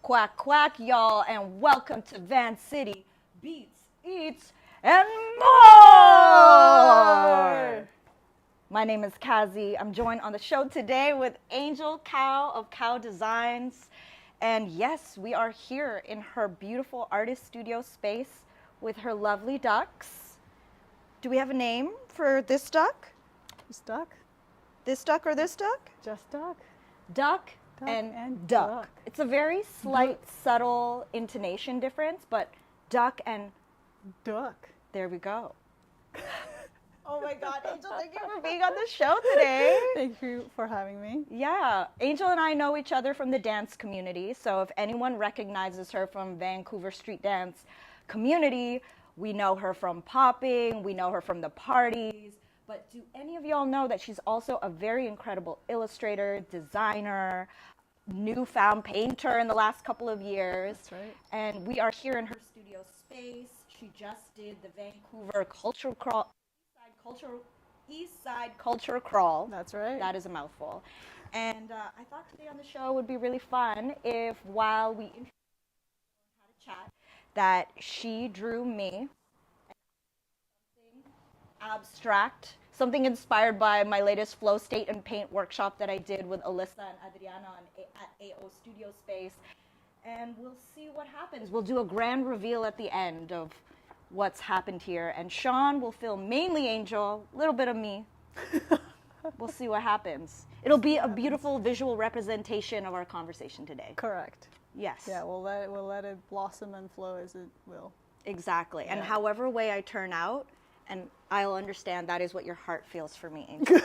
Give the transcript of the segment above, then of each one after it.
Quack, quack, y'all, and welcome to Vancity Beats, Eats, and More! My name is Kazi. I'm joined on the show today with Angel Cow of Cow Designs. And yes, we are here in her beautiful artist studio space with her lovely ducks. Do we have a name for this duck? This duck? This duck or this duck? Just duck. Duck and duck. It's a very slight, subtle intonation difference, but duck and duck. There we go. Oh my God, Angel, thank you for being on the show today. Thank you for having me. Yeah, Angel and I know each other from the dance community, so if anyone recognizes her from Vancouver street dance community, we know her from popping, we know her from the parties. But do any of y'all know that she's also a very incredible illustrator, designer, newfound painter in the last couple of years? That's right. And we are here in her studio space. She just did the Vancouver Culture Crawl, East Side Culture Crawl. That's right. That is a mouthful. And I thought today on the show would be really fun if while we had a chat, that she drew me abstract, something inspired by my latest flow state and paint workshop that I did with Alyssa and Adriana at AO Studio Space. And we'll see what happens. We'll do a grand reveal at the end of what's happened here. And Sean will film mainly Angel, a little bit of me. We'll see what happens. It'll be a beautiful visual representation of our conversation today. Correct. Yes. Yeah, we'll let it blossom and flow as it will. Exactly. Yeah. And however way I turn out, and I'll understand that is what your heart feels for me, Angel.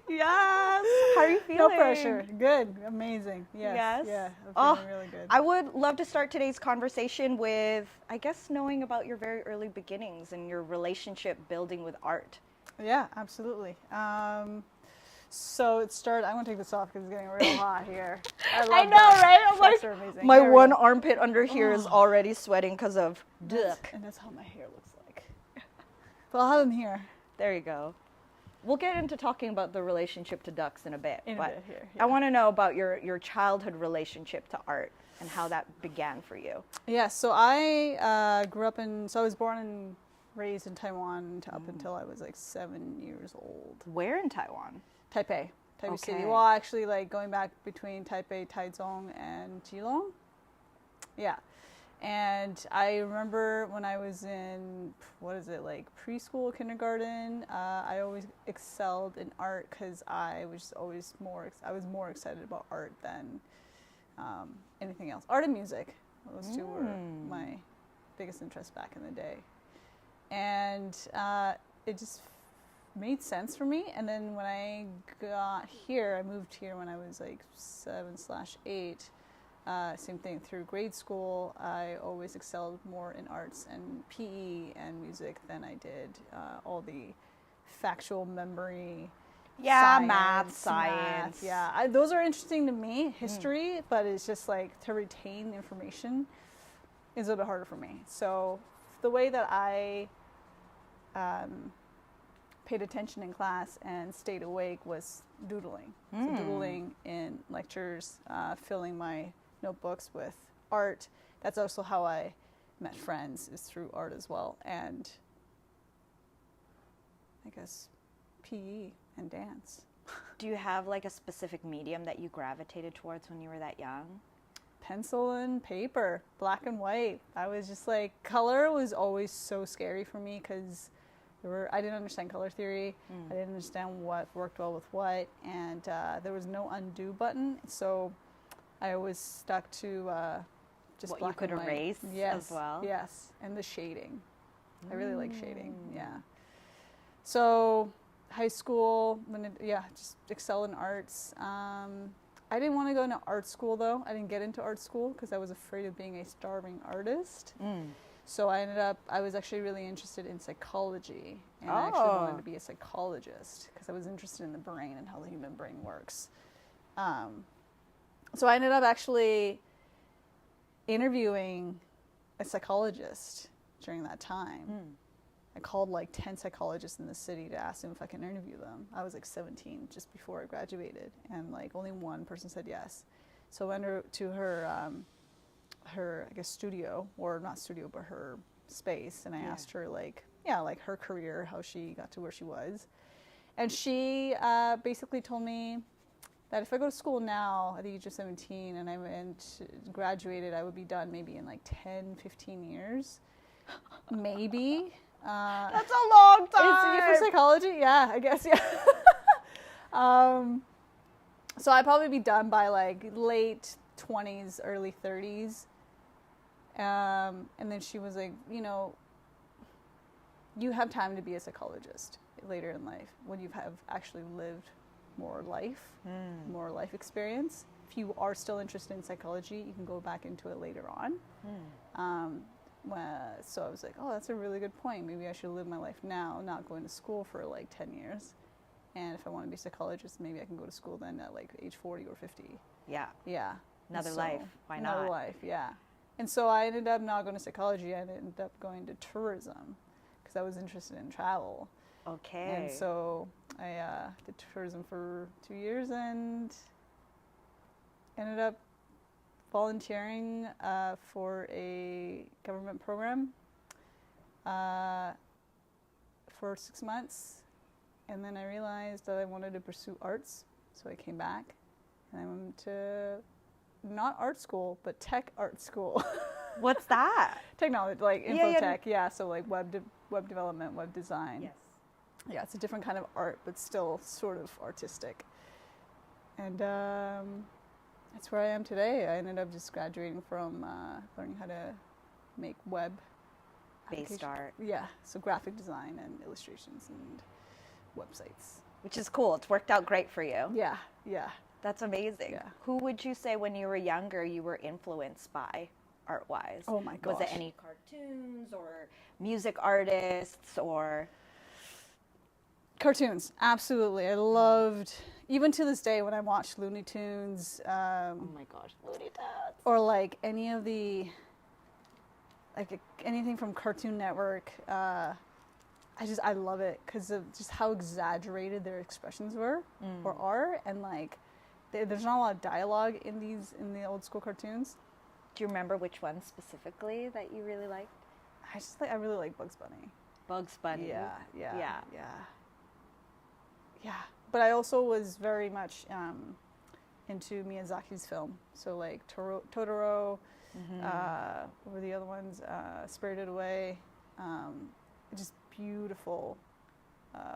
Yes. How are you feeling? No pressure. Good. Amazing. Yes. Yes. Yeah. I'm feeling really good. I would love to start today's conversation with, I guess, knowing about your very early beginnings and your relationship building with art. Yeah, absolutely. So it started. I'm gonna take this off because it's getting real hot here. I know, right? I'm like, amazing. my one armpit under here is already sweating because of duck. And that's how my hair looks like. But I'll have them here. There you go. We'll get into talking about the relationship to ducks in a bit. Here. I want to know about your childhood relationship to art and how that began for you. Yeah, so I grew up so I was born and raised in Taiwan up until I was like 7 years old. Where in Taiwan? Taipei City. Okay. Well, actually, like going back between Taipei, Taichung, and Keelung. Yeah. And I remember when I was in, preschool, kindergarten, I always excelled in art because I was more excited about art than anything else. Art and music. Those two were my biggest interest back in the day. And it just made sense for me. And then when I got here, I moved here when I was like 7/8. Same thing through grade school. I always excelled more in arts and PE and music than I did all the factual memory. Yeah, science. Yeah, those are interesting to me, history, but it's just like to retain information is a little bit harder for me. So the way that I paid attention in class and stayed awake was doodling. So doodling in lectures, filling my notebooks with art. That's also how I met friends, is through art as well. And I guess PE and dance. Do you have like a specific medium that you gravitated towards when you were that young? Pencil and paper, black and white. I was just like, color was always so scary for me because I didn't understand color theory. I didn't understand what worked well with what, and there was no undo button. So I always stuck to just what black you could and white. erase as well. Yes, and the shading. I really like shading. Yeah. So high school, just excel in arts. I didn't want to go into art school though. I didn't get into art school because I was afraid of being a starving artist. So I was actually really interested in psychology, and I actually wanted to be a psychologist because I was interested in the brain and how the human brain works. So I ended up actually interviewing a psychologist during that time. I called like 10 psychologists in the city to ask them if I can interview them. I was like 17, just before I graduated, and like only one person said yes. So I went to her I guess studio, or not studio, but her space, and I asked her like her career, how she got to where she was, and she basically told me that if I go to school now at the age of 17 and I went graduated, I would be done maybe in like 10, 15 years, maybe. That's a long time. For psychology, yeah, I guess, yeah. So I'd probably be done by like late 20s, early 30s. And then she was like, you know, you have time to be a psychologist later in life when you have actually lived more life experience. If you are still interested in psychology, you can go back into it later on. So I was like, oh, that's a really good point. Maybe I should live my life now, not going to school for like 10 years. And if I want to be a psychologist, maybe I can go to school then at like age 40 or 50. Yeah. Yeah. Another life. Why not? Another life, yeah. And so I ended up not going to psychology. I ended up going to tourism because I was interested in travel. Okay. And so I did tourism for 2 years and ended up volunteering for a government program for 6 months. And then I realized that I wanted to pursue arts. So I came back and I went to not art school, but tech art school. What's that? Technology, like infotech, so like web development, web design. Yes. Yeah, it's a different kind of art, but still sort of artistic. And that's where I am today. I ended up just graduating from learning how to make web-based art. Yeah, so graphic design and illustrations and websites. Which is cool. It's worked out great for you. Yeah, yeah. That's amazing. Yeah. Who would you say when you were younger you were influenced by art-wise? Oh my gosh. Was it any cartoons or music artists or... Cartoons, absolutely. I loved, even to this day when I watch Looney Tunes. oh my gosh, Looney Tunes. Or like any of the, like anything from Cartoon Network. I love it because of just how exaggerated their expressions were or are, and like there's not a lot of dialogue in the old school cartoons. Do you remember which one specifically that you really liked? I really like Bugs Bunny. Bugs Bunny. Yeah. But I also was very much into Miyazaki's film. So like Totoro, what were the other ones? Spirited Away. Just beautiful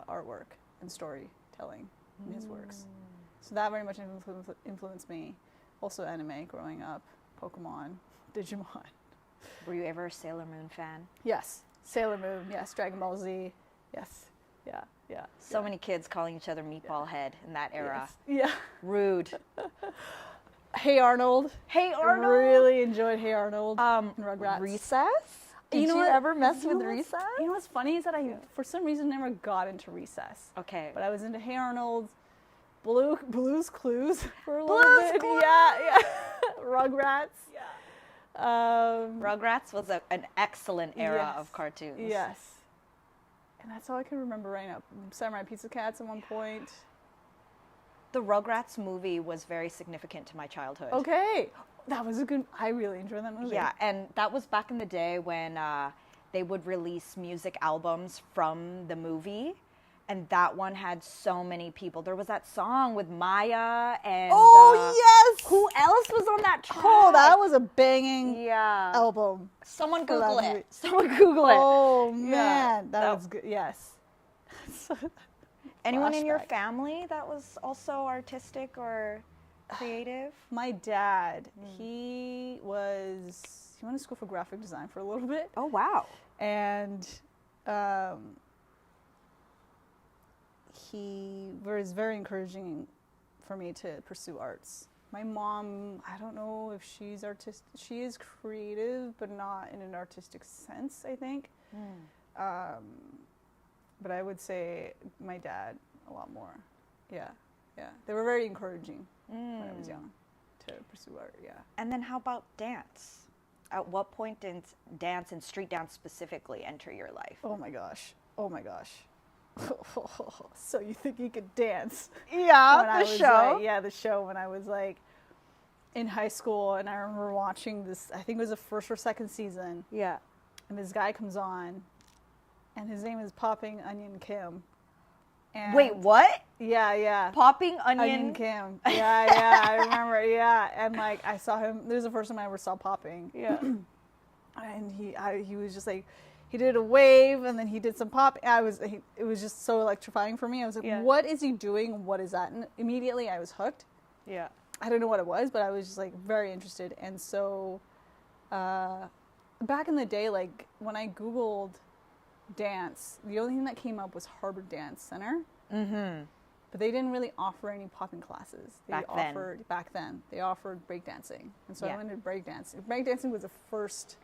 artwork and storytelling in his works. So that very much influenced me. Also anime growing up, Pokemon, Digimon. Were you ever a Sailor Moon fan? Yes. Sailor Moon, yes. Dragon Ball Z, yes. Yeah. So many kids calling each other Meatball Head in that era. Yes. Yeah. Rude. Hey Arnold. Hey Arnold. Really enjoyed Hey Arnold. And Rugrats. Recess? Did you ever mess with Recess? You know what's funny is that I, for some reason, never got into Recess. Okay. But I was into Hey Arnold, Blue's Clues for a little Blue's bit. Clues. Yeah. Rugrats. Yeah. Rugrats was an excellent era of cartoons. Yes. And that's all I can remember right now. Samurai Pizza Cats at one point. The Rugrats movie was very significant to my childhood. Okay. That was I really enjoyed that movie. Yeah, and that was back in the day when they would release music albums from the movie. And that one had so many people. There was that song with Maya and... yes! Who else was on that track? Oh, that was a banging album. Someone Google it. Someone Google it. Oh, man. That was good. Yes. Anyone in your family that was also artistic or creative? My dad, he went to school for graphic design for a little bit. Oh, wow. And he was very encouraging for me to pursue arts. My mom, I don't know if she's artistic. She is creative, but not in an artistic sense, I think. But I would say my dad a lot more. Yeah. They were very encouraging when I was young to pursue art, And then how about dance? At what point did dance and street dance specifically enter your life? Oh my gosh. So you think you could dance? Yeah, the show. The show when I was like in high school, and I remember watching this, I think it was the first or second season, Yeah. and this guy comes on, and his name is Popping Onion Kim. And Wait, what? Yeah. Popping Onion onion? Kim. Yeah, I remember, yeah. And like, I saw him, this was the first time I ever saw Popping. Yeah. And he was just like, he did a wave, and then he did some pop. It was just so electrifying for me. I was like, Yeah. what is he doing? What is that? And immediately I was hooked. Yeah. I don't know what it was, but I was just like very interested. And so back in the day, like when I Googled dance, the only thing that came up was Harvard Dance Center. Mm-hmm. But they didn't really offer any popping classes. Back then, they offered breakdancing. And so I went to breakdancing. Breakdancing was the first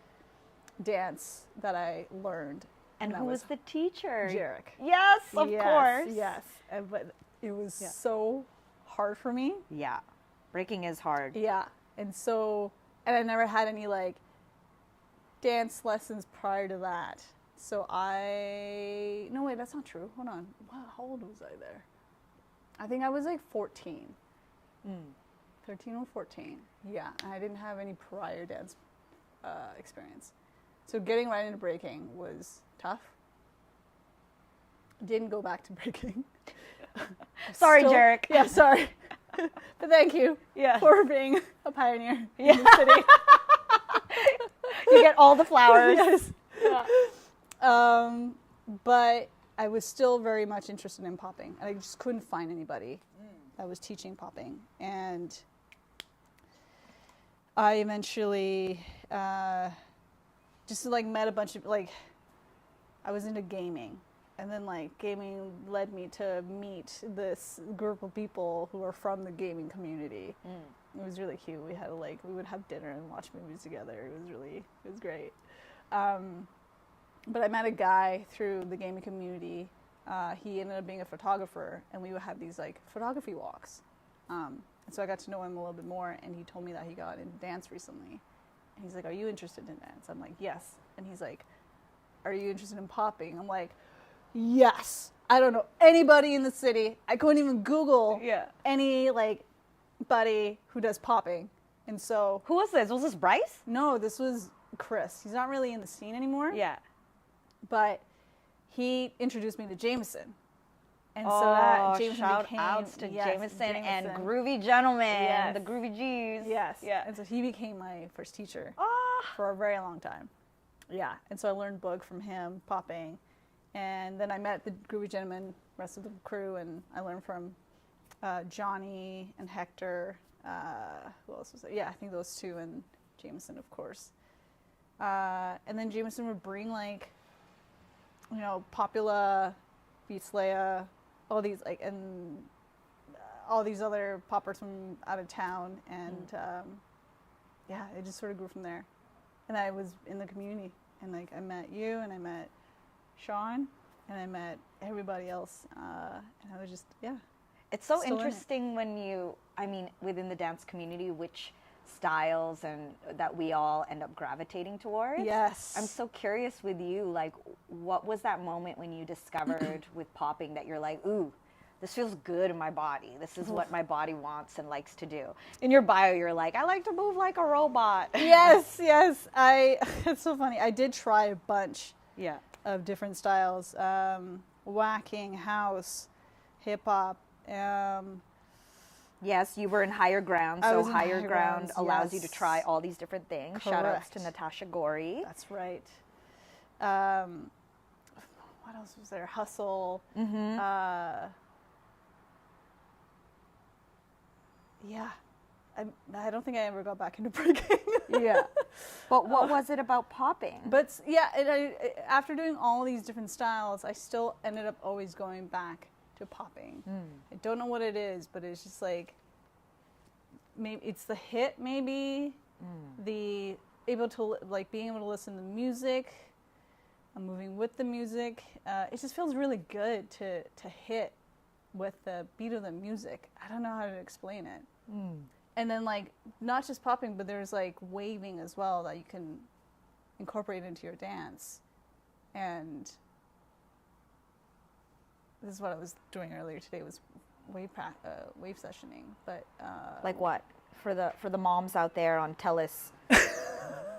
dance that I learned. And who was the teacher? Jarek. Yes, of course. Yes. But it was so hard for me. Yeah. Breaking is hard. Yeah. And I never had any like dance lessons prior to that. So no, wait, that's not true. Hold on. Wow, how old was I there? I think I was like 14. 13 or 14. Yeah. And I didn't have any prior dance experience. So getting right into breaking was tough. Didn't go back to breaking. Sorry, Jarek. Yeah, sorry. But thank you for being a pioneer in the city. You get all the flowers. Yes. Yeah. But I was still very much interested in popping. And I just couldn't find anybody that was teaching popping. And I eventually just like met a bunch of like, I was into gaming. And then like gaming led me to meet this group of people who were from the gaming community. It was really cute. We would have dinner and watch movies together. It was great. But I met a guy through the gaming community. He ended up being a photographer, and we would have these like photography walks. And so I got to know him a little bit more, and he told me that he got into dance recently. And he's like, "Are you interested in dance?" I'm like, "Yes." And he's like, "Are you interested in popping?" I'm like, "Yes." I don't know anybody in the city. I couldn't even Google any like buddy who does popping. And so Who was this? Was this Bryce? no, this was Chris. He's not really in the scene anymore. Yeah. But he introduced me to Jameson. And so that Jameson shout became outs to Jameson and Jameson. Groovy Gentleman, Yes. the Groovy G's. Yes. Yeah. And so he became my first teacher Ah. for a very long time. Yeah. And so I learned Bug from him, popping. And then I met the Groovy Gentleman, rest of the crew, and I learned from Johnny and Hector. Who else was there? Yeah, I think those two, and Jameson, of course. And then Jameson would bring like, Popula, Beatslaya, all these like, and all these other poppers from out of town, and it just sort of grew from there. And I was in the community, and like I met you, and I met Sean, and I met everybody else, and I was just It's so Still in it. interesting when within the dance community, which styles and that we all end up gravitating towards. Yes. I'm so curious with you, like, what was that moment when you discovered with popping that you're like, ooh, this feels good in my body. This is what my body wants and likes to do. In your bio, you're like, I like to move like a robot. yes. It's so funny. I did try a bunch of different styles, whacking, house, hip hop. Yes, you were in Higher Ground, I so was in Higher Higher Ground Grounds, allows you to yes. try all these different things. Shout outs to Correct. Natasha Gori. That's right. What else was there? Hustle. I don't think I ever got back into breaking. But what was it about popping? But after doing all these different styles, I still ended up always going back to popping. I don't know what it is, but it's just like, maybe it's the hit, maybe the being able to listen to music, moving with the music. It just feels really good to hit with the beat of the music. I don't know how to explain it. And then like not just popping, but there's like waving as well that you can incorporate into your dance. And this is what I was doing earlier today, was wave sessioning. But Like what? for the moms out there on TELUS,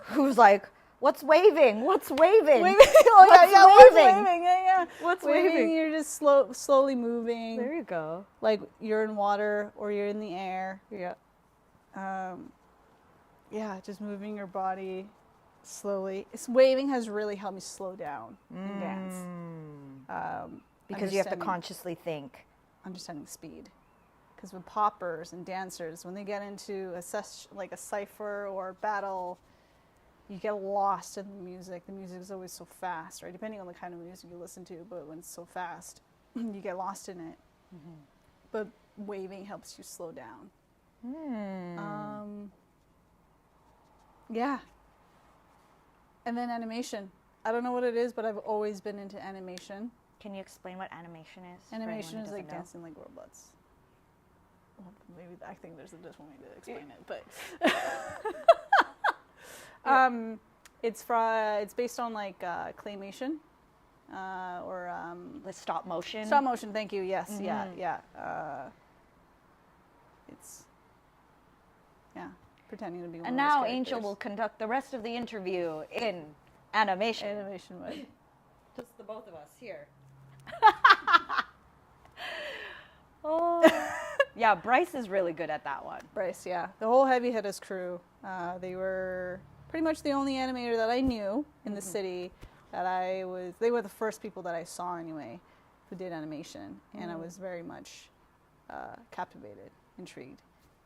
who's like, what's waving? What's waving? Waving. What's waving? What's waving? Yeah. What's waving? waving? You're just slowly moving. There you go. Like you're in water or you're in the air. Yeah. Just moving your body slowly. Waving has really helped me slow down in dance. Because you have to consciously think. Understanding speed. Because with poppers and dancers, when they get into a cipher or battle, you get lost in the music. The music is always so fast, right? Depending on the kind of music you listen to, but when it's so fast, you get lost in it. Mm-hmm. But waving helps you slow down. Yeah. And then animation. I don't know what it is, but I've always been into animation. Can you explain what animation is? Animation is like dancing like robots. Well, maybe I think there's a different way to explain it, but it's based on like claymation or stop motion. Stop motion. Thank you. Yes. Mm-hmm. Yeah. It's pretending to be. And now Angel will conduct the rest of the interview in animation. Animation mode. Just the both of us here. Oh. Yeah, Bryce is really good at that one. Bryce, yeah. The whole Heavy Hitters crew, they were pretty much the only animator that I knew in the city they were the first people that I saw anyway who did animation. And I was very much captivated, intrigued.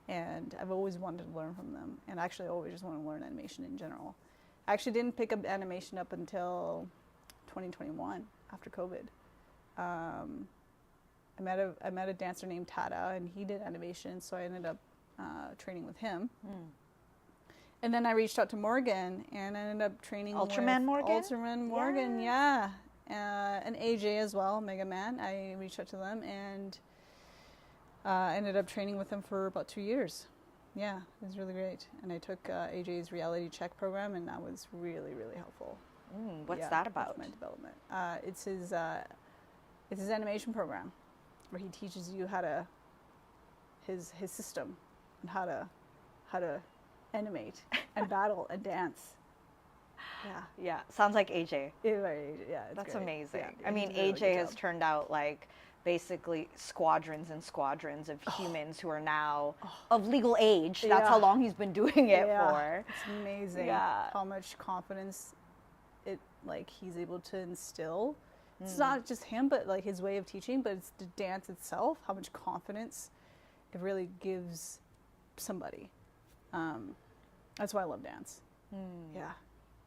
And I've always wanted to learn from them. And actually I always just want to learn animation in general. I actually didn't pick up animation up until 2021, after COVID. I met a dancer named Tata, and he did animation, so I ended up training with him. And then I reached out to Morgan, and I ended up training Ultraman Morgan? Ultraman Morgan, yeah. And AJ as well, Mega Man. I reached out to them, and ended up training with them for about 2 years. Yeah, it was really great. And I took AJ's reality check program, and that was really, really helpful. What's that about? My development. It's his animation program, where he teaches you how to his system and how to animate and battle and dance. Yeah. Sounds like AJ. That's great. Amazing. Yeah, I mean, AJ has turned out like basically squadrons and squadrons of humans who are now of legal age. That's how long he's been doing it for. It's amazing how much confidence he's able to instill. It's not just him, but like his way of teaching, but it's the dance itself, how much confidence it really gives somebody. That's why I love dance. Yeah.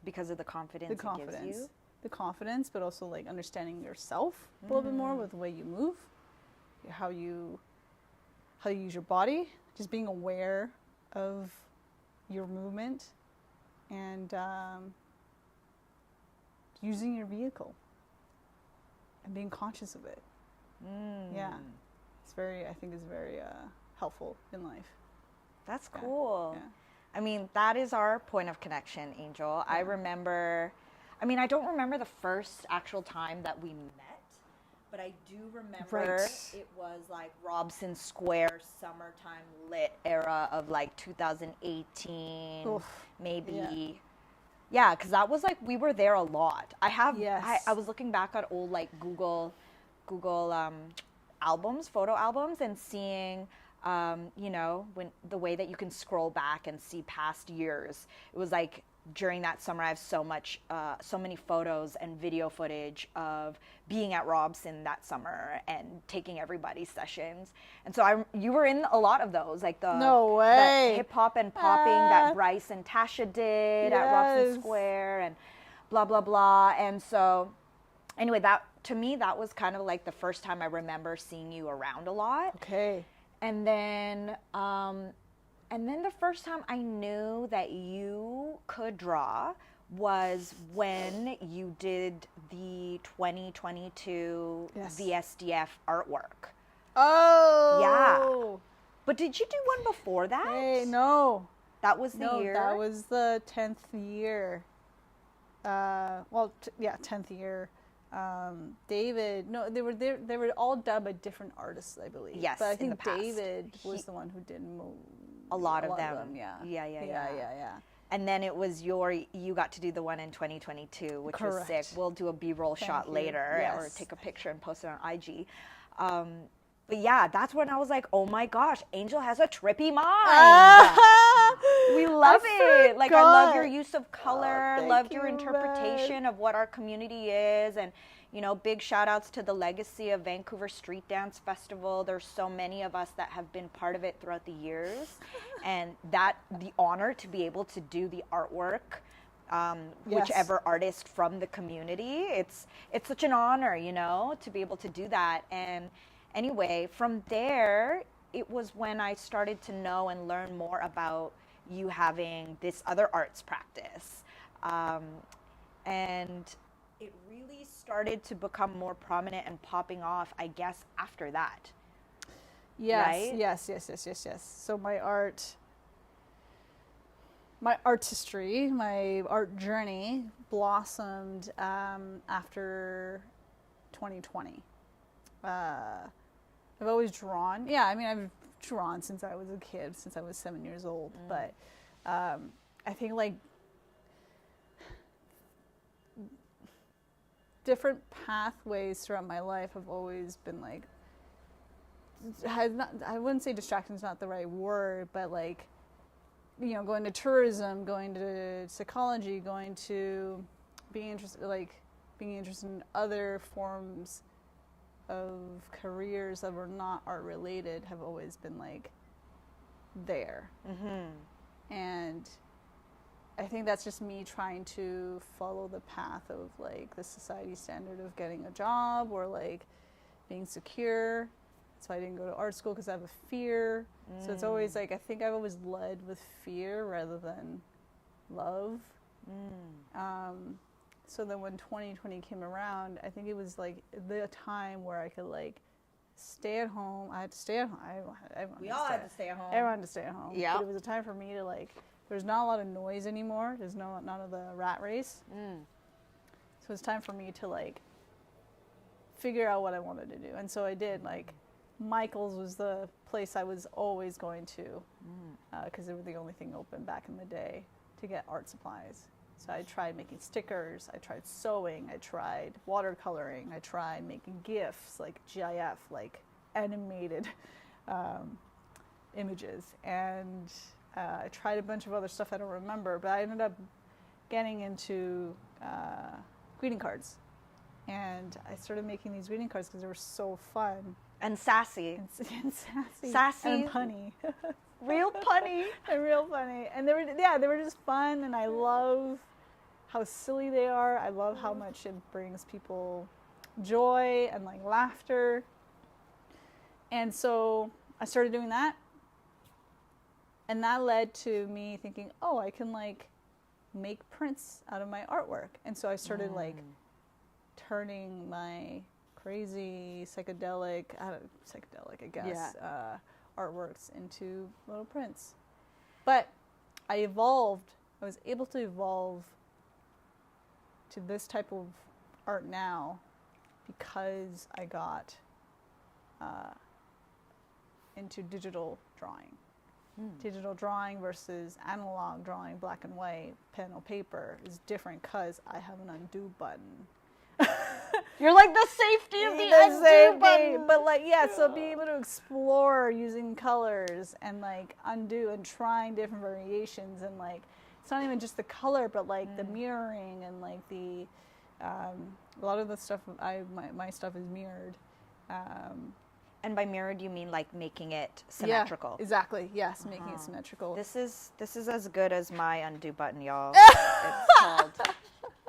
Because of the confidence it gives you? The confidence, but also like understanding yourself a little bit more with the way you move, how you use your body, just being aware of your movement and using your vehicle. And being conscious of it. Yeah. I think it's very helpful in life. That's cool. Yeah. I mean, that is our point of connection, Angel. Yeah. I don't remember the first actual time that we met, but I do remember it was like Robson Square summertime lit era of like 2018, maybe. Yeah. Yeah, because that was like, we were there a lot. I was looking back at old like Google albums, photo albums, and seeing, when the way that you can scroll back and see past years. It was like during that summer, I have so many photos and video footage of being at Robson that summer and taking everybody's sessions. And so you were in a lot of those, like the hip hop and popping that Bryce and Tasha did at Robson Square and blah, blah, blah. And so anyway, to me, that was kind of like the first time I remember seeing you around a lot. Okay. And then the first time I knew that you could draw was when you did the 2022 VSDF artwork. Oh! Yeah. But did you do one before that? Hey, no. That was the year? That was the 10th year. 10th year. David, they were all dubbed by different artists, I believe. Yes, but I think David was the one who did A lot of them. Yeah. Yeah. And then it was you got to do the one in 2022, which was sick. We'll do a B-roll shot later, or take a picture and post it on IG. But yeah, that's when I was like, oh my gosh, Angel has a trippy mind. We love it. Like, I love your use of color, love your interpretation of what our community is. And, you know, big shout outs to the legacy of Vancouver Street Dance Festival. There's so many of us that have been part of it throughout the years. And the honor to be able to do the artwork, whichever artist from the community, it's such an honor, you know, to be able to do that. And anyway, from there, it was when I started to know and learn more about you having this other arts practice. And it really started to become more prominent and popping off, I guess, after that. Yes, right? yes. So my artistry, my art journey blossomed after 2020. I've always drawn. Yeah, I mean, I've drawn since I was a kid, since I was 7 years old. But I think like different pathways throughout my life have always been like, I wouldn't say distraction is not the right word, but like, you know, going to tourism, going to psychology, going to being interested in other forms of careers that were not art related have always been like there. And I think that's just me trying to follow the path of like the society standard of getting a job or like being secure. So I didn't go to art school because I have a fear. So it's always like, I think I've always led with fear rather than love. So then when 2020 came around, I think it was like the time where I could like stay at home. I had to stay at home. We all had to stay at home. Everyone had to stay at home. Yeah. But it was a time for me to like, there's not a lot of noise anymore. There's none of the rat race. So it's time for me to like figure out what I wanted to do. And so I did. Like Michael's was the place I was always going to because they were the only thing open back in the day to get art supplies. So I tried making stickers, I tried sewing, I tried watercoloring, I tried making GIFs, like GIF, like animated images. And I tried a bunch of other stuff I don't remember, but I ended up getting into greeting cards. And I started making these greeting cards because they were so fun. And sassy. And sassy. Sassy. And punny. Real punny. And real funny. And they were just fun, and I love how silly they are. I love how much it brings people joy and like laughter. And so I started doing that. And that led to me thinking, oh, I can like make prints out of my artwork. And so I started like turning my crazy psychedelic, I guess, artworks into little prints. But I was able to evolve to this type of art now because I got into digital drawing. Digital drawing versus analog drawing, black and white, pen or paper, is different because I have an undo button. You're like the safety of the undo button. But like, so being able to explore using colors and like undo and trying different variations, and like it's not even just the color, but like the mirroring and like the a lot of the stuff my stuff is mirrored. And by mirrored, you mean like making it symmetrical? Yeah, exactly. Yes, making it symmetrical. This is as good as my undo button, y'all.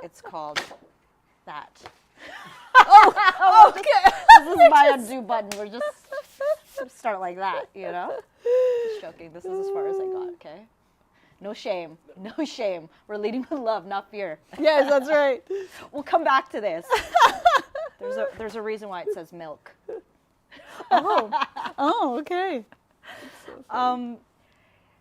It's called that. Oh, okay. This is my undo button. We're just start like that, you know? Just joking. This is as far as I got, okay? No shame. No shame. We're leading with love, not fear. Yes, that's right. We'll come back to this. There's a reason why it says milk. Oh, okay.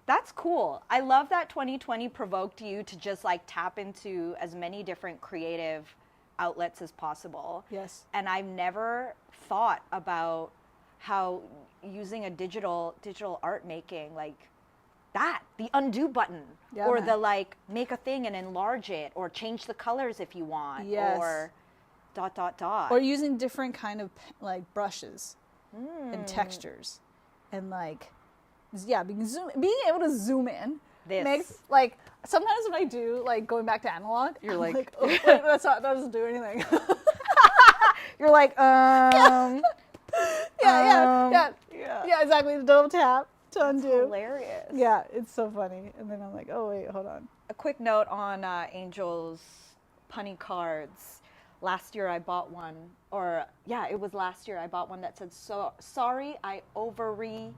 That's cool. I love that 2020 provoked you to just like tap into as many different creative outlets as possible. Yes. And I've never thought about how using a digital art making, like the undo button, Yeah, or man. the like make a thing and enlarge it, or change the colors if you want, Yes. or ... Or using different kind of like brushes and textures, and like being able to zoom in This. makes like sometimes when I do like going back to analog, You're I'm like oh, wait, that doesn't do anything. You're like, Yeah, exactly. The double tap to undo. hilarious. Yeah, it's so funny. And then I'm like, oh wait, hold on. A quick note on Angel's punny cards. Last year I bought one, it was last year I bought one that said, "So sorry, I overreacted,"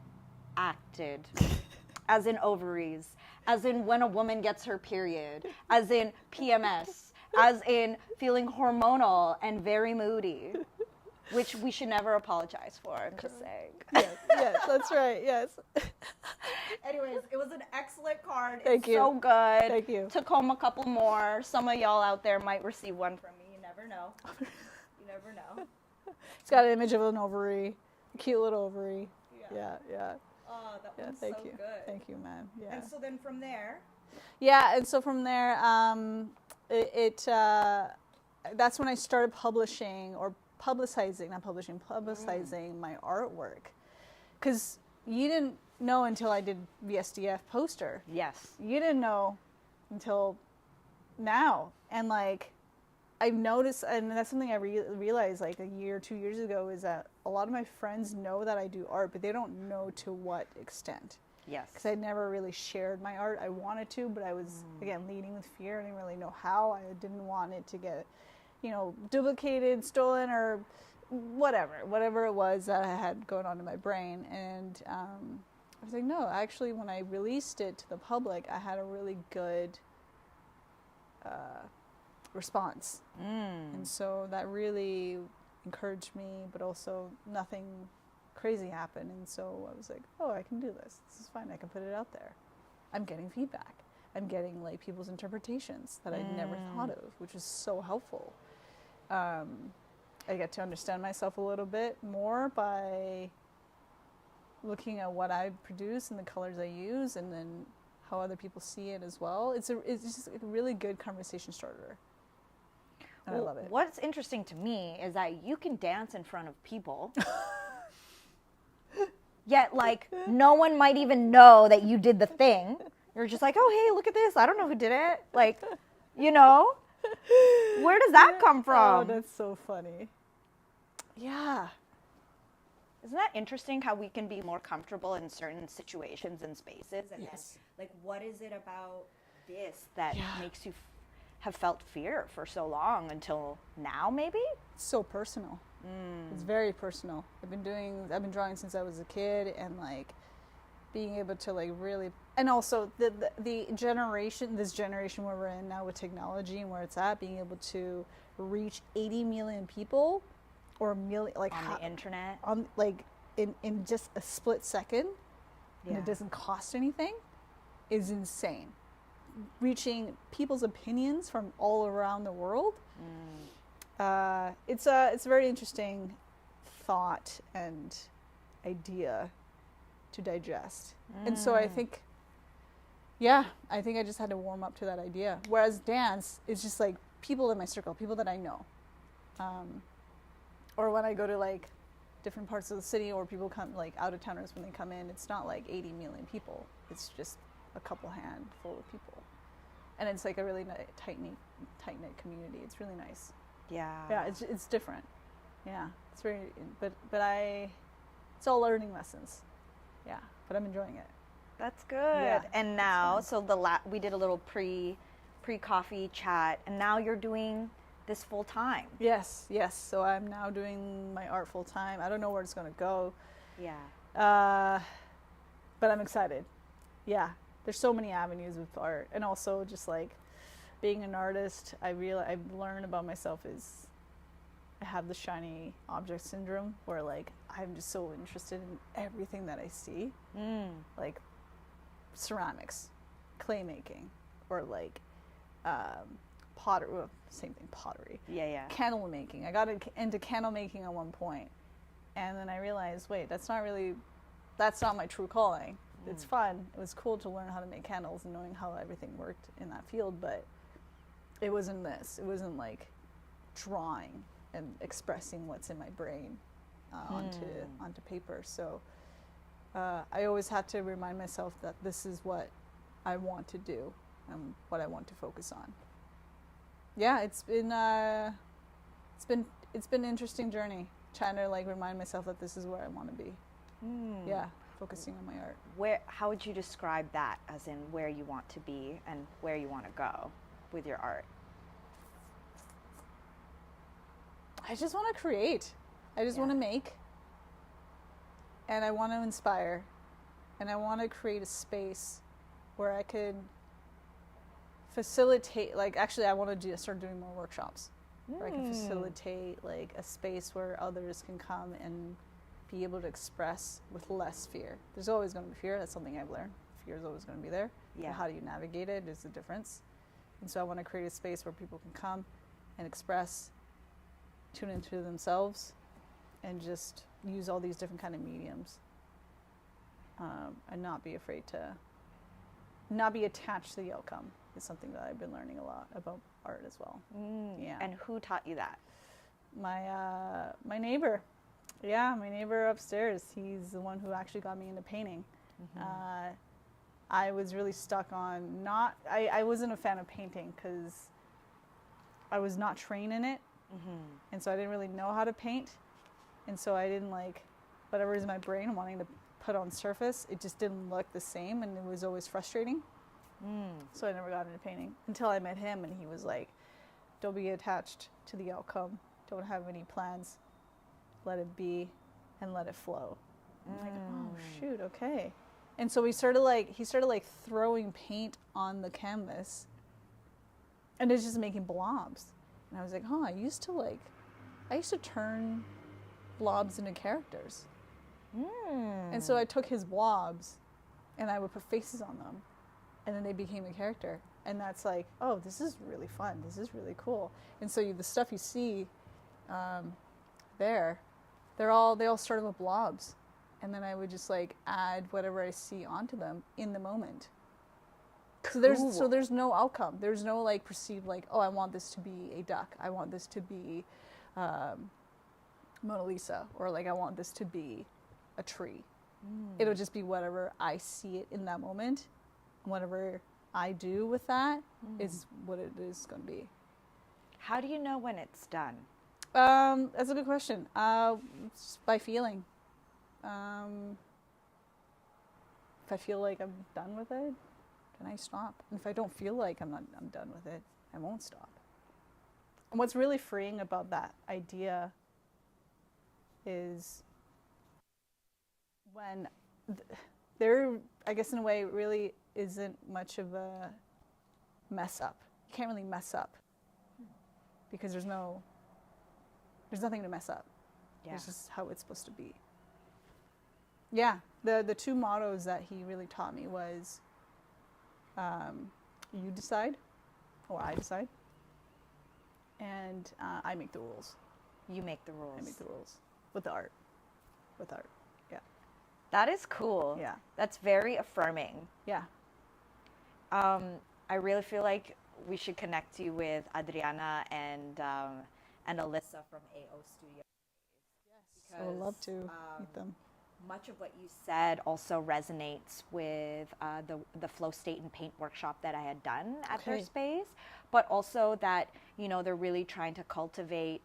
as in ovaries, as in when a woman gets her period, as in PMS, as in feeling hormonal and very moody, which we should never apologize for. I'm just saying. Yes, that's right. Yes. Anyways, it was an excellent card. Thank you. So good. Thank you. Took home a couple more. Some of y'all out there might receive one from me. You never know. You never know. It's got an image of an ovary, a cute little ovary. Yeah. Oh, that one's Thank so you. good. Thank you, man. Yeah. And so then from there, that's when I started publicizing my artwork. Because you didn't know until I did VSDF poster. yes. You didn't know until now. And like, I've noticed, and that's something I realized like a year or 2 years ago, is that a lot of my friends know that I do art, but they don't know to what extent. Yes. Because I never really shared my art. I wanted to, but I was, again, leading with fear. I didn't really know how. I didn't want it to get, duplicated, stolen, or whatever it was that I had going on in my brain. And I was like, no, actually, when I released it to the public, I had a really good response. And so that really encouraged me, but also nothing crazy happened. And so I was like, oh, I can do this. This is fine. I can put it out there. I'm getting feedback. I'm getting like people's interpretations that I'd never thought of, which is so helpful. I get to understand myself a little bit more by looking at what I produce and the colors I use, and then how other people see it as well. It's just a really good conversation starter. And I love it. What's interesting to me is that you can dance in front of people. Yet, like, no one might even know that you did the thing. You're just like, oh, hey, look at this. I don't know who did it. Like, where does that come from? Oh, that's so funny. Yeah. Isn't that interesting how we can be more comfortable in certain situations and spaces? And Yes. then, like, what is it about this that makes you have felt fear for so long until now, maybe? It's so personal. It's very personal. I've been drawing since I was a kid, and like being able to like really, and also the generation, this generation where we're in now with technology and where it's at, being able to reach 80 million people, or a million, like On the internet? on like in just a split second, and Yeah. it doesn't cost anything, is insane. Reaching people's opinions from all around the world. It's a very interesting thought and idea to digest. And so I think I just had to warm up to that idea. Whereas dance is just like people in my circle, people that I know. Or when I go to like different parts of the city, or people come, like out of towners when they come in, it's not like 80 million people. It's just a couple handful of people. And it's like a really tight-knit community. It's really nice. Yeah, it's different. Yeah, it's very, but it's all learning lessons. Yeah, but I'm enjoying it. That's good. Yeah, And now, so we did a little pre-coffee chat, and now you're doing this full time. Yes. So I'm now doing my art full time. I don't know where it's going to go. Yeah. But I'm excited. Yeah, there's so many avenues with art, and also just like being an artist, I've learned about myself is I have the shiny object syndrome, where like I'm just so interested in everything that I see, like ceramics, clay making, or like pottery. Well, same thing, pottery. Yeah. Candle making. I got into candle making at one point, and then I realized, wait, that's not my true calling. it's fun. It was cool to learn how to make candles and knowing how everything worked in that field, but it wasn't this. It wasn't like drawing and expressing what's in my brain onto paper. So I always have to remind myself that this is what I want to do and what I want to focus on. Yeah, it's been an interesting journey, trying to like remind myself that this is where I want to be. Yeah, focusing on my art. How would you describe that, as in where you want to be and where you want to go with your art? I just want to create. I just want to make. And I want to inspire. And I want to create a space where I could facilitate, like, actually I want to start doing more workshops. Where I can facilitate like a space where others can come and be able to express with less fear. There's always going to be fear. That's something I've learned. Fear is always going to be there. Yeah. But how do you navigate it is the difference. And so I want to create a space where people can come and express, tune into themselves, and just use all these different kind of mediums, and not be afraid to, not be attached to the outcome is something that I've been learning a lot about art as well. Yeah. And who taught you that? My neighbor. Yeah, my neighbor upstairs. He's the one who actually got me into painting. I was really stuck on I wasn't a fan of painting because I was not trained in it. And so I didn't really know how to paint. And so I didn't like whatever is in my brain wanting to put on surface. It just didn't look the same, and it was always frustrating. So I never got into painting until I met him, and he was like, don't be attached to the outcome. Don't have any plans. Let it be and let it flow. I'm like, oh shoot, okay. And so he started throwing paint on the canvas, and it's just making blobs. And I was like, I used to turn blobs into characters. And so I took his blobs and I would put faces on them, and then they became a character. And that's like, oh, this is really fun. This is really cool. And so the stuff you see there, they all started with blobs. And then I would just like add whatever I see onto them in the moment. So there's no outcome. There's no like perceived like, oh, I want this to be a duck. I want this to be Mona Lisa, or like I want this to be a tree. It'll just be whatever I see it in that moment. Whatever I do with that is what it is going to be. How do you know when it's done? That's a good question. Just by feeling. If I feel like I'm done with it, then I stop. And if I don't feel like I'm done with it, I won't stop. And what's really freeing about that idea is when there, I guess in a way, really isn't much of a mess up. You can't really mess up because there's nothing to mess up. Yeah. It's just how it's supposed to be. Yeah, the two mottos that he really taught me was, you decide, or I decide, and I make the rules. You make the rules. I make the rules with the art. Yeah. That is cool. Yeah. That's very affirming. Yeah. I really feel like we should connect you with Adriana and Alyssa from AO Studio. Yes. I would love to meet them. Much of what you said also resonates with the flow state and paint workshop that I had done at their space, but also that, they're really trying to cultivate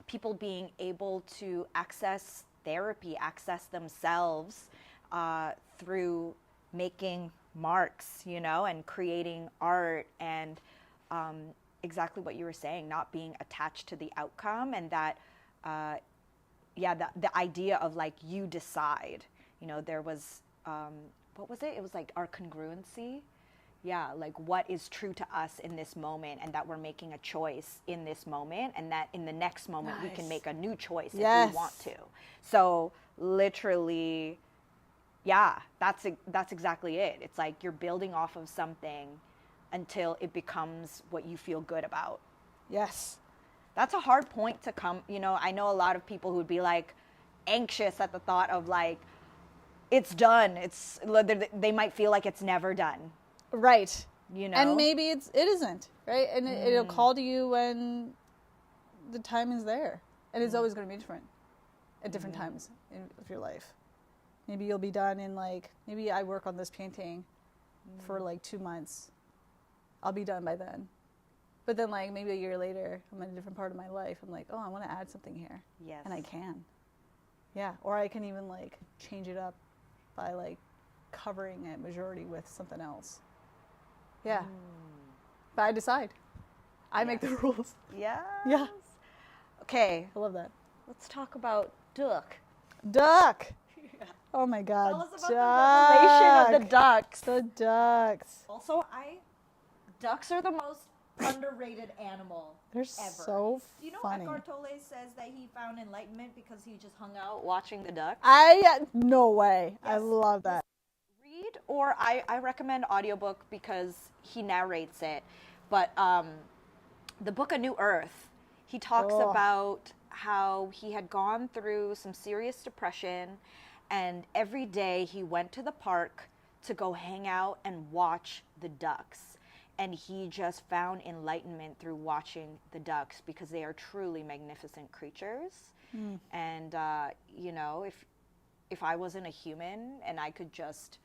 people being able to access therapy, access themselves through making marks, and creating art, and exactly what you were saying, not being attached to the outcome, and that the idea of like you decide, there was what was it? It was like our congruency. Yeah, like what is true to us in this moment, and that we're making a choice in this moment, and that in the next moment we can make a new choice if we want to. So literally, yeah, that's exactly it. It's like you're building off of something until it becomes what you feel good about. Yes. That's a hard point to come, I know a lot of people who would be like anxious at the thought of like, it's done. They might feel like it's never done. Right. You know? And maybe it isn't, right? And it'll call to you when the time is there. And it's always going to be different at different times of your life. Maybe you'll be done in maybe I work on this painting for 2 months. I'll be done by then. But then maybe a year later, I'm in a different part of my life. I'm like, oh, I want to add something here. Yes. And I can. Yeah. Or I can even change it up by covering it majority with something else. Yeah. But I decide. I make the rules. Yes. Yeah. Okay. I love that. Let's talk about duck. Duck. Oh my God. Tell us about the revelation of the ducks. The ducks. Also, ducks are the most underrated animal They're ever. so You know, funny. Eckhart Tolle says that he found enlightenment because he just hung out watching the ducks. No way. I Yes. love that. Read, or I recommend audiobook because he narrates it. But the book A New Earth, he talks about how he had gone through some serious depression, and every day he went to the park to go hang out and watch the ducks. And he just found enlightenment through watching the ducks because they are truly magnificent creatures. And, you know, if I wasn't a human and I could just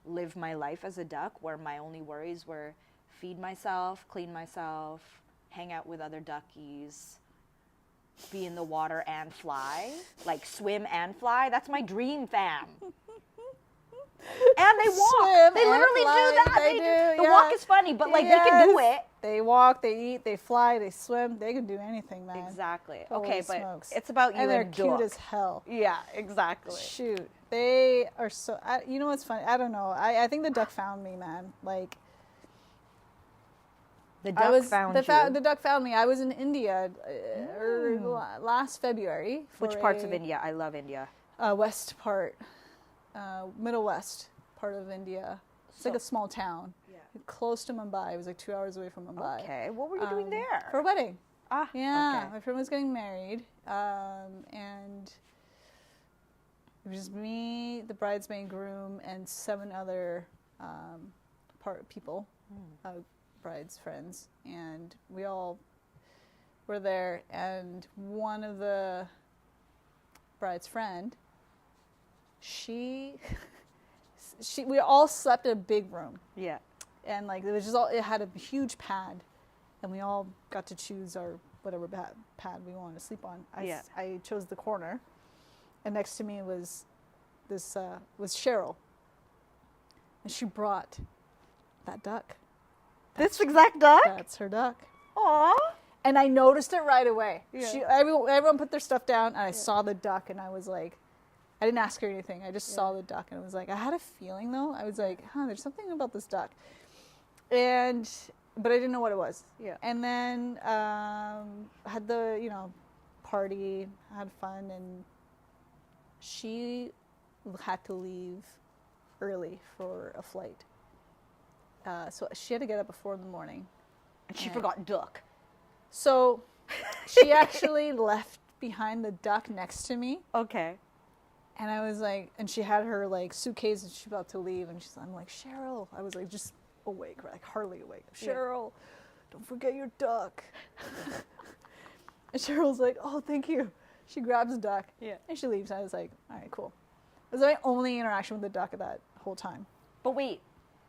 live my life as a duck where my only worries were feed myself, clean myself, hang out with other duckies, be in the water and fly, swim and fly, that's my dream, fam. And they walk. Swim They and literally fly. do that. They do, The walk is funny, but they can do it. They walk, they eat, they fly, they swim. They can do anything, man. Exactly. Holy Okay, but smokes. it's about you and they're and cute duck. as hell. Yeah, exactly. Shoot, they are so. You know what's funny? I don't know. I think the duck found me, man. The duck found you. The duck found me. I was in India last February. Which parts of India? I love India. West part, Middle West part of India. It's like a small town. Yeah. Close to Mumbai. It was 2 hours away from Mumbai. Okay, what were you doing there? For a wedding. Ah, Yeah, okay. my friend was getting married, and it was just me, the bridesmaid, groom, and 7 other people, brides' friends, and we all were there. And one of the bride's friend, we all slept in a big room, Yeah. and it was just it had a huge pad. And we all got to choose our whatever pad we wanted to sleep on. I chose the corner, and next to me was Cheryl, and she brought that duck. This exact duck? That's her duck. Aww. And I noticed it right away. Yeah. Everyone put their stuff down, and I saw the duck, and I was like, I didn't ask her anything. I just saw the duck, and I was like, I had a feeling though. I was like, there's something about this duck, but I didn't know what it was. Yeah. And then had the party, had fun, and she had to leave early for a flight. So she had to get up at 4 a.m. And she forgot duck. So she actually left behind the duck next to me. Okay. And I was like, and she had her suitcase, and she's about to leave, and I'm like, Cheryl. I was just awake, hardly awake. Cheryl, don't forget your duck. And Cheryl's like, oh, thank you. She grabs the duck, and she leaves. I was like, all right, cool. It was my only interaction with the duck that whole time. But wait,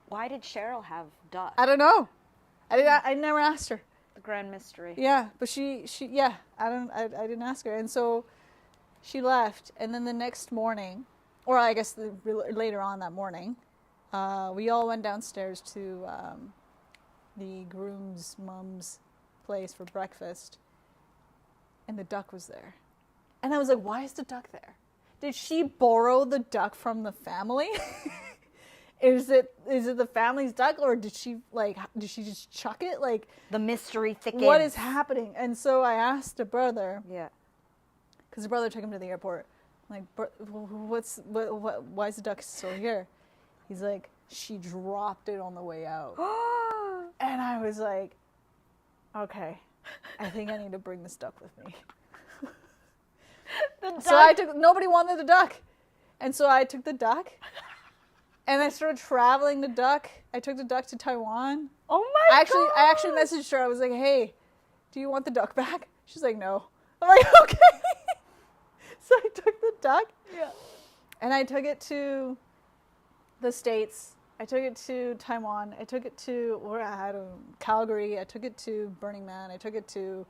why did Cheryl have duck? I don't know. I never asked her. The grand mystery. Yeah, but she I didn't ask her, and so she left. And then the next morning, or I guess later on that morning, we all went downstairs to the groom's mom's place for breakfast, and the duck was there. And I was like, why is the duck there? Did she borrow the duck from the family? Is it the family's duck, or did she just chuck it? The mystery thickens. What is happening? And so I asked the brother. Yeah. Because the brother took him to the airport. I'm like, why is the duck still here? He's like, she dropped it on the way out. And I was like, okay, I think I need to bring this duck with me. So nobody wanted the duck. And so I took the duck and I started traveling the duck. I took the duck to Taiwan. Oh my God. I actually messaged her. I was like, hey, do you want the duck back? She's like, no. I'm like, okay. So I took the duck. Yeah. And I took it to the States. I took it to Taiwan. I took it to Calgary. I took it to Burning Man. I took it to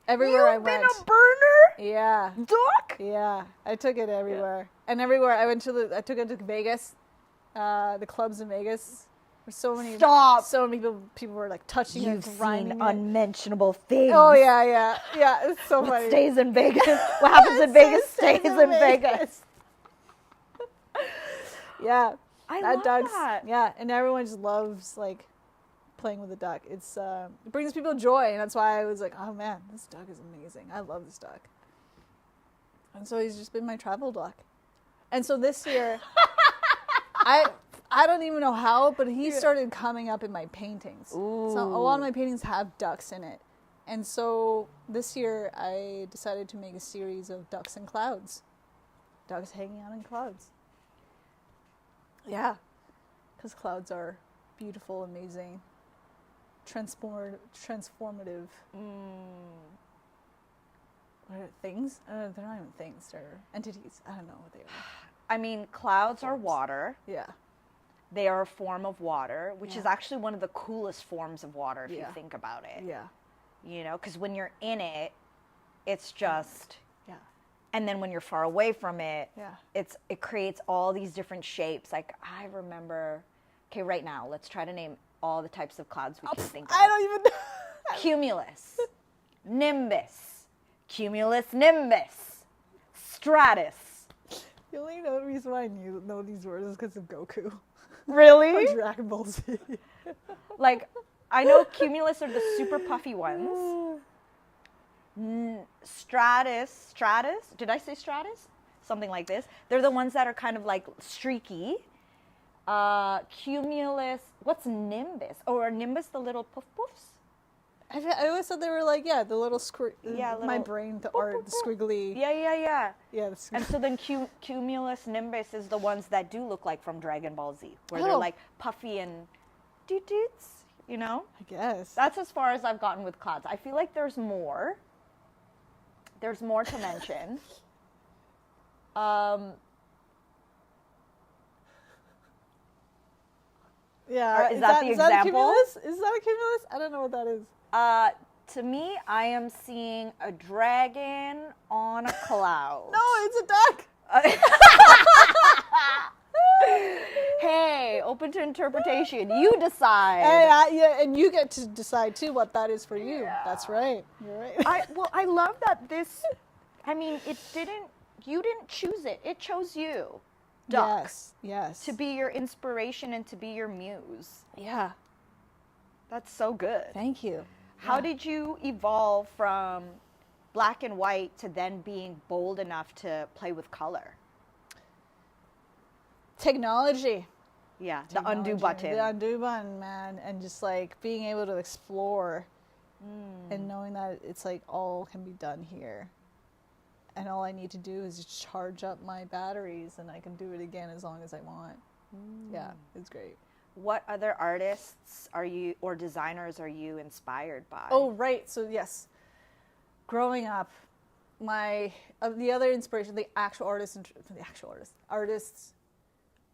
everywhere I went. You've been a burner? Yeah. Duck? Yeah. I took it everywhere. And everywhere I took it to Vegas. The clubs in Vegas. There's so many. Stop. So many people were like touching You've it, grinding seen it. unmentionable things. Oh yeah. It's so What funny. stays in Vegas? What happens in Vegas stays in Vegas. Yeah. I that love that. Yeah, and everyone just loves like playing with the duck. It's it brings people joy, and that's why I was like, oh man, this duck is amazing. I love this duck. And so he's just been my travel duck. And so this year, I don't even know how, but he started coming up in my paintings. Ooh. So a lot of my paintings have ducks in it. And so this year I decided to make a series of ducks and clouds. Ducks hanging out in clouds. Yeah, because clouds are beautiful, amazing, transformative. What are things? They're not even things. They're entities. I don't know what they are. I mean, clouds are water. Yeah. They are a form of water, which Yeah. is actually one of the coolest forms of water if you Yeah. think about it. Yeah. You know, because when you're in it, it's just... Yeah. And then when you're far away from it, Yeah. it creates all these different shapes. Like I remember, okay, right now, let's try to name all the types of clouds we can think of. I don't even know. Cumulus, nimbus, cumulus nimbus, stratus. The only reason why I know these words is because of Goku. Really? Or Dragon Ball Z. Like, I know cumulus are the super puffy ones. Stratus, did I say stratus? Something like this. They're the ones that are kind of like streaky. Cumulus, what's nimbus? Or nimbus, the little puff puffs? I always thought they were like, the little Yeah, my little brain, the boop, art, boop, the boop. squiggly. Yeah. Yeah, the And so then cumulus nimbus is the ones that do look like from Dragon Ball Z, where they're like puffy and doot-doots, you know? I guess. That's as far as I've gotten with clouds. I feel like there's more. There's more to mention. Yeah. Is that the Is that a example? cumulus? Is that a cumulus? I don't know what that is. To me, I am seeing a dragon on a cloud. No, it's a duck. Hey, open to interpretation. You decide. Yeah, and you get to decide too what that is for you. Yeah. That's right. You're right. I love that this, you didn't choose it. It chose you, duck, Yes. to be your inspiration and to be your muse. Yeah. That's so good. Thank you. How did you evolve from black and white to then being bold enough to play with color? Technology. Yeah, the undo button. The undo button, man. And just like being able to explore and knowing that it's like all can be done here. And all I need to do is just charge up my batteries and I can do it again as long as I want. Yeah, it's great. What other artists are you or designers are you inspired by? Oh, right. So yes, growing up, the other inspiration, artists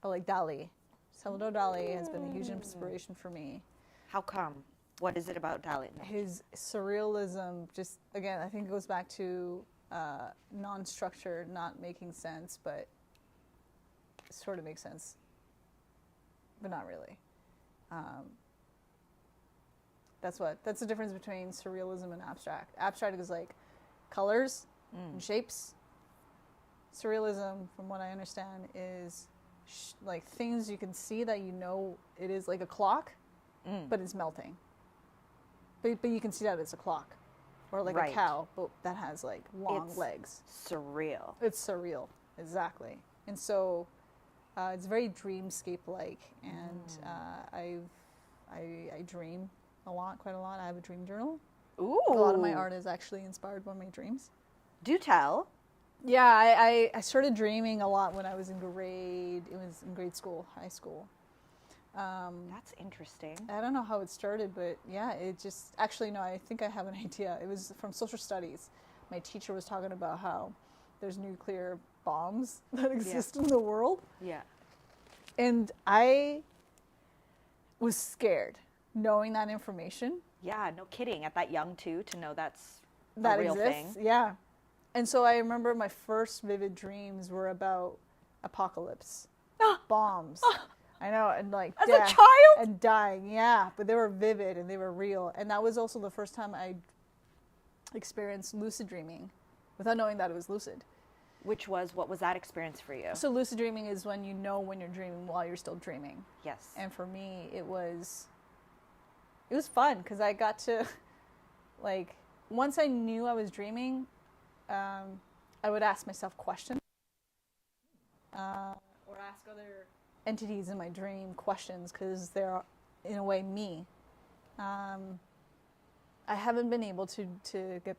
are like Dali. Salvador Dali has been a huge inspiration for me. How come? What is it about Dali? His surrealism, just again, I think it goes back to non-structure, not making sense, but it sort of makes sense, but not really. That's the difference between surrealism and abstract. Abstract is like colors and shapes. Surrealism, from what I understand, is like things you can see that you know it is like a clock, but it's melting. But you can see that it's a clock, or like a cow, but that has like long legs. Surreal. It's surreal, exactly. And so it's very dreamscape-like, and I dream quite a lot. I have a dream journal. Ooh. A lot of my art is actually inspired by my dreams. Do tell. Yeah, I started dreaming a lot when I was in grade school, high school. That's interesting. I don't know how it started, but yeah, it just, actually, no, I think I have an idea. It was from social studies. My teacher was talking about how there's nuclear bombs that exist in the world. Yeah. And I was scared knowing that information. Yeah, no kidding. At that young too, to know that's That a real exists. thing. Yeah. And so I remember my first vivid dreams were about apocalypse, bombs. I know, and like As death a child? and dying. Yeah, but they were vivid and they were real. And that was also the first time I experienced lucid dreaming without knowing that it was lucid. What was that experience for you? So lucid dreaming is when you know when you're dreaming while you're still dreaming. Yes. And for me, it was fun because I got to, like, once I knew I was dreaming, I would ask myself questions, or ask other entities in my dream questions because they're, in a way, me. I haven't been able to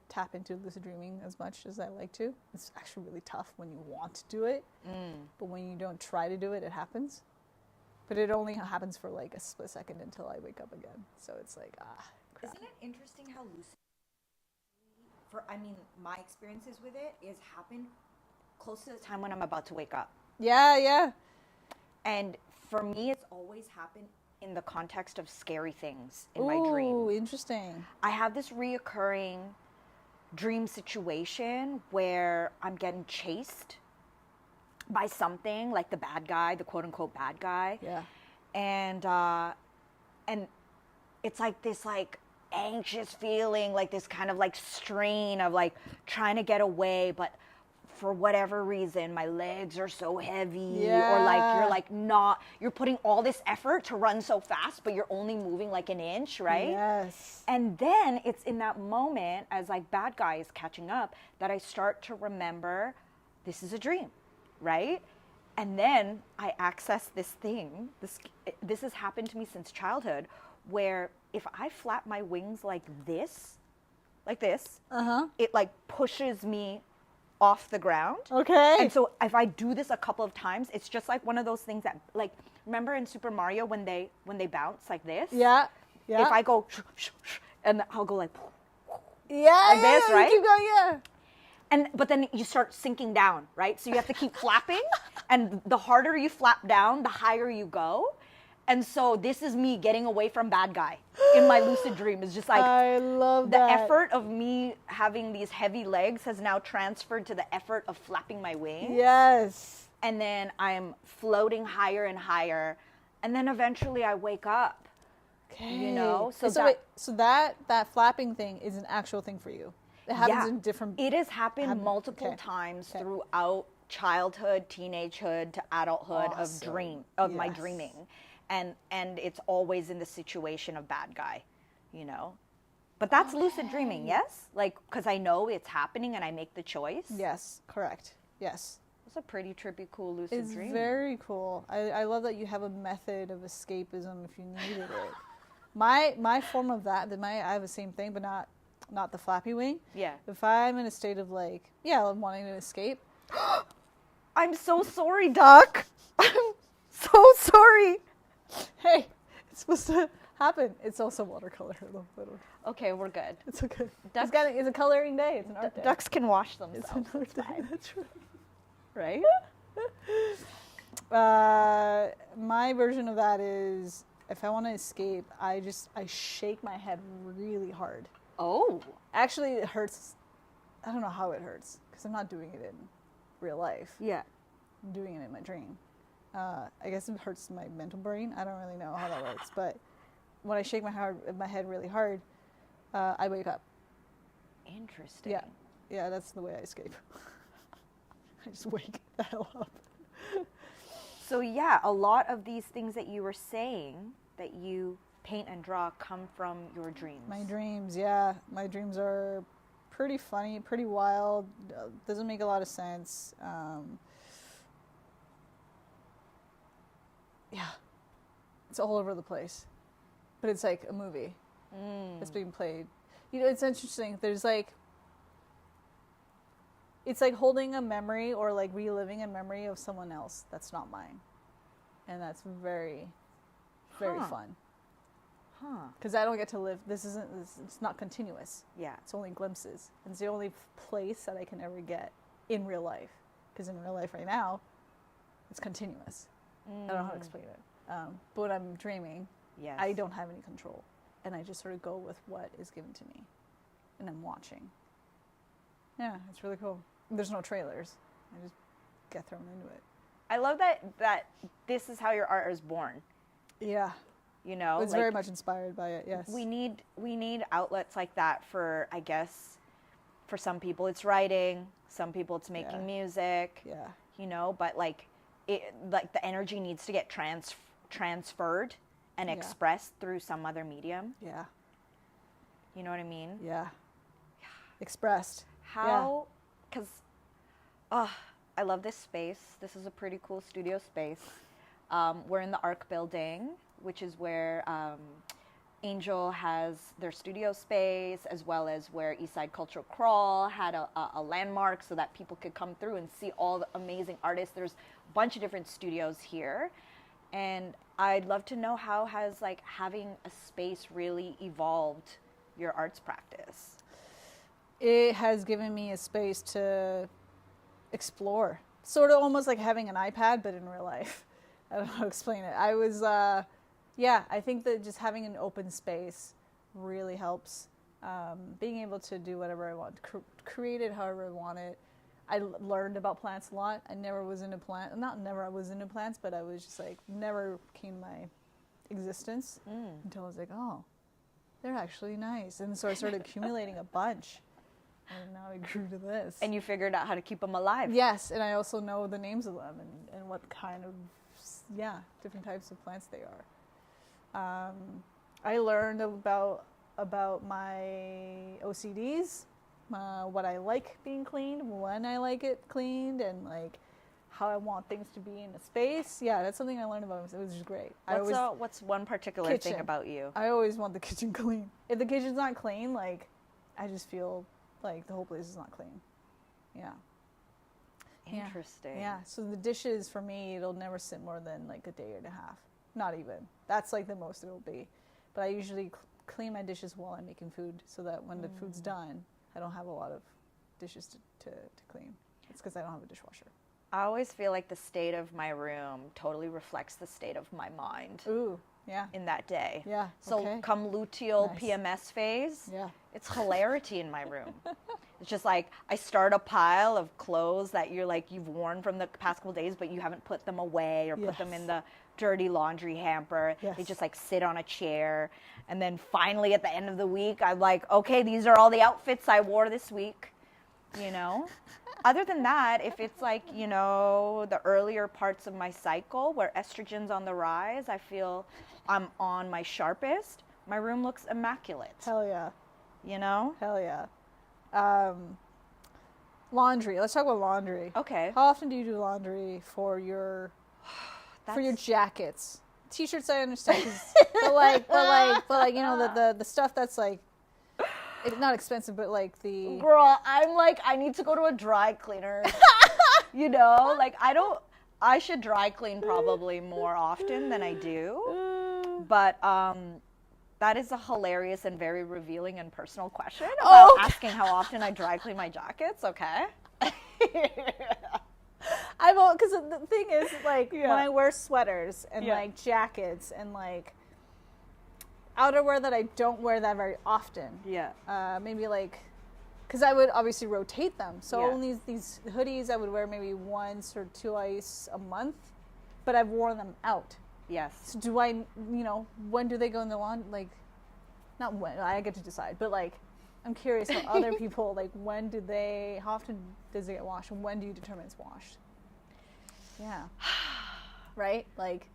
tap into lucid dreaming as much as I like to. It's actually really tough when you want to do it, but when you don't try to do it, it happens. But it only happens for like a split second until I wake up again. So it's like, crap. Isn't it interesting how lucid, my experiences with it is happen Close to the time when I'm about to wake up. Yeah. And for me, it's always happened in the context of scary things in my dream. Ooh, interesting. I have this reoccurring dream situation where I'm getting chased by something, like the bad guy, the quote unquote bad guy. Yeah. And it's like this like anxious feeling, like this kind of like strain of like trying to get away, but for whatever reason my legs are so heavy, or like you're putting all this effort to run so fast but you're only moving like an inch, right? Yes. And then it's in that moment, as like bad guy is catching up, that I start to remember this is a dream, right? And then I access this thing. This has happened to me since childhood, where if I flap my wings like this, it like pushes me off the ground. Okay. And so if I do this a couple of times, it's just like one of those things that, like, remember in Super Mario when they bounce like this? Yeah. If I go and I'll go like this, right? Keep going, but then you start sinking down, right? So you have to keep flapping, and the harder you flap down, the higher you go. And so this is me getting away from bad guy in my lucid dream. It's just like, I love the that. effort of me having these heavy legs has now transferred to the effort of flapping my wings. Yes. And then I'm floating higher and higher. And then eventually I wake up. Okay. You know? So that flapping thing is an actual thing for you. It happens in different... It has happened multiple times throughout childhood, teenagehood to adulthood of my dreaming. And it's always in the situation of bad guy, you know? But that's lucid dreaming, yes? Like, because I know it's happening and I make the choice. Yes, correct. Yes. It's a pretty trippy, cool lucid dream. It's very cool. I love that you have a method of escapism if you needed it. My form of that, I have the same thing, but not the flappy wing. Yeah. If I'm in a state of like, I'm wanting to escape. I'm so sorry, Duck. I'm so sorry. Hey, it's supposed to happen. It's also watercolor. Okay, we're good. It's okay. Ducks, It's a coloring day. It's an art day. Ducks can wash It's themselves. an art day. That's right. Right? My version of that is, if I want to escape, I shake my head really hard. Oh. Actually, it hurts. I don't know how it hurts because I'm not doing it in real life. Yeah. I'm doing it in my dream. I guess it hurts my mental brain. I don't really know how that works, but when I shake my head really hard, I wake up. Interesting. Yeah, that's the way I escape. I just wake the hell up. So yeah, a lot of these things that you were saying that you paint and draw come from your dreams. My dreams, yeah. My dreams are pretty funny, pretty wild. Doesn't make a lot of sense. Yeah. It's all over the place. But it's like a movie that's being played. You know, it's interesting. There's like, it's like holding a memory or like reliving a memory of someone else that's not mine. And that's very, very fun. Because I don't get to live, it's not continuous. Yeah. It's only glimpses. And it's the only place that I can ever get in real life. Because in real life right now, it's continuous. I don't know how to explain it. But when I'm dreaming, Yes. I don't have any control. And I just sort of go with what is given to me. And I'm watching. Yeah, it's really cool. There's no trailers. I just get thrown into it. I love that this is how your art is born. Yeah. You know, It's very much inspired by it, yes. we need outlets like that for, I guess, for some people it's writing, some people it's making music. Yeah. You know, but like the energy needs to get transferred and expressed through some other medium. Yeah. You know what I mean? Yeah. Expressed. How, because, I love this space. This is a pretty cool studio space. We're in the ARC building, which is where Angel has their studio space, as well as where Eastside Cultural Crawl had a landmark so that people could come through and see all the amazing artists. There's a bunch of different studios here. And I'd love to know, how has like having a space really evolved your arts practice? It has given me a space to explore. Sort of almost like having an iPad, but in real life. I don't know how to explain it. I was, I think that just having an open space really helps. Being able to do whatever I want, create it however I want it. I learned about plants a lot. I never was into plants. Not never I was into plants, but I was just like, never came to my existence until I was like, oh, they're actually nice. And so I started accumulating a bunch. And now I grew to this. And you figured out how to keep them alive. Yes, and I also know the names of them and what kind of, different types of plants they are. I learned about my OCDs, what I like being cleaned, when I like it cleaned, and like how I want things to be in a space. Yeah, that's something I learned about. It was just great. What's one particular thing about you? I always want the kitchen clean. If the kitchen's not clean, like I just feel like the whole place is not clean. Yeah. Interesting. Yeah. So the dishes for me, it'll never sit more than like a day and a half. Not even. That's like the most it'll be. But I usually clean my dishes while I'm making food, so that when the food's done, I don't have a lot of dishes to clean. It's because I don't have a dishwasher. I always feel like the state of my room totally reflects the state of my mind. Ooh. Yeah. In that day. Yeah. So okay. come luteal Nice. PMS phase, Yeah. it's hilarity in my room. It's just like I start a pile of clothes that you've worn from the past couple days, but you haven't put them away or put them in the dirty laundry hamper. Yes. They just like sit on a chair. And then finally at the end of the week, I'm like, okay, these are all the outfits I wore this week, you know? Other than that, if it's like, you know, the earlier parts of my cycle where estrogen's on the rise, I feel I'm on my sharpest. My room looks immaculate. Hell yeah. You know? Hell yeah. Laundry. Let's talk about laundry. Okay. How often do you do laundry for your jackets? T-shirts I understand, but like you know the stuff that's like it's not expensive, but like the Girl, I'm like, I need to go to a dry cleaner. You know, like I should dry clean probably more often than I do. But that is a hilarious and very revealing and personal question about asking how often I dry clean my jackets. Okay. because the thing is like when I wear sweaters and like jackets and like outerwear that I don't wear that very often. Yeah. Maybe like, because I would obviously rotate them. So only these hoodies I would wear maybe once or twice a month, but I've worn them out. Yes. So do I, you know, when do they go in the laundry? Like, not when, I get to decide, but like, I'm curious how other people, like, how often does it get washed? And when do you determine it's washed? Yeah. Right? Like,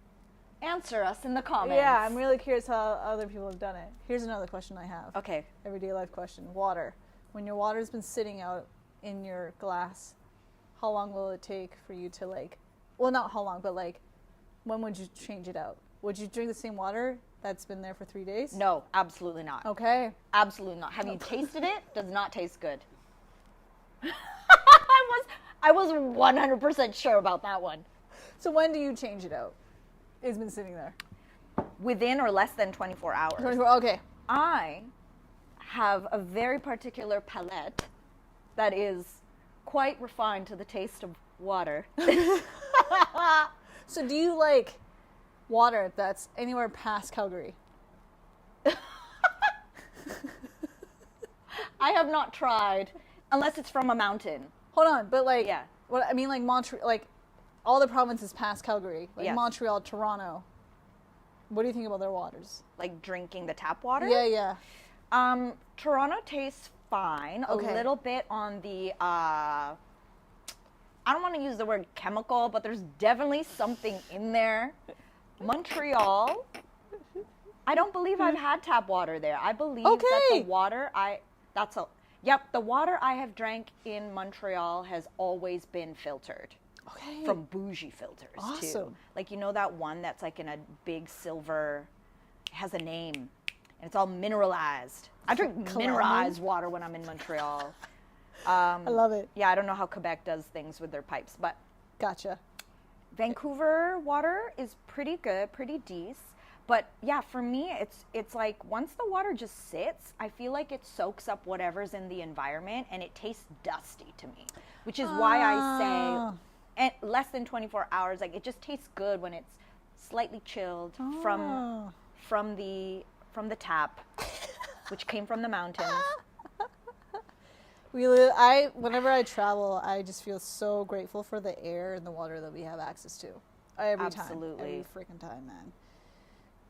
answer us in the comments. yeah, I'm really curious how other people have done it. Here's another question I have. Okay. Everyday life question. Water. When your water's been sitting out in your glass, how long will it take for you to like, well, not how long, but like, when would you change it out? Would you drink the same water that's been there for 3 days? No, absolutely not. Okay. Absolutely not. Have you tasted it? Does not taste good. I'm I was 100% sure about that one. So when do you change it out? It's been sitting there. Within or less than 24 hours. 24, okay. I have a very particular palette that is quite refined to the taste of water. So do you like water that's anywhere past Calgary? I have not tried, unless it's from a mountain. Hold on, but like, Yeah. what I mean, like Montreal, like all the provinces past Calgary, like Yes. Montreal, Toronto. What do you think about their waters? Like drinking the tap water. Yeah. Toronto tastes fine. Okay. A little bit on the, I don't want to use the word chemical, but there's definitely something in there. Montreal, I don't believe I've had tap water there. I believe that the Okay. water the water I have drank in Montreal has always been filtered. Okay. From bougie filters too. Awesome. Like, you know that one that's like in a big silver, has a name, and it's all mineralized. I drink Calamine? mineralized water when I'm in Montreal. I love it. Yeah, I don't know how Quebec does things with their pipes, but Gotcha. Vancouver water is pretty good, pretty decent. But yeah, for me, it's like once the water just sits, I feel like it soaks up whatever's in the environment, and it tastes dusty to me, which is why I say and less than 24 hours. Like, it just tastes good when it's slightly chilled from the tap, which came from the mountains. Whenever I travel, I just feel so grateful for the air and the water that we have access to. Every Absolutely. time. Every freaking time, man.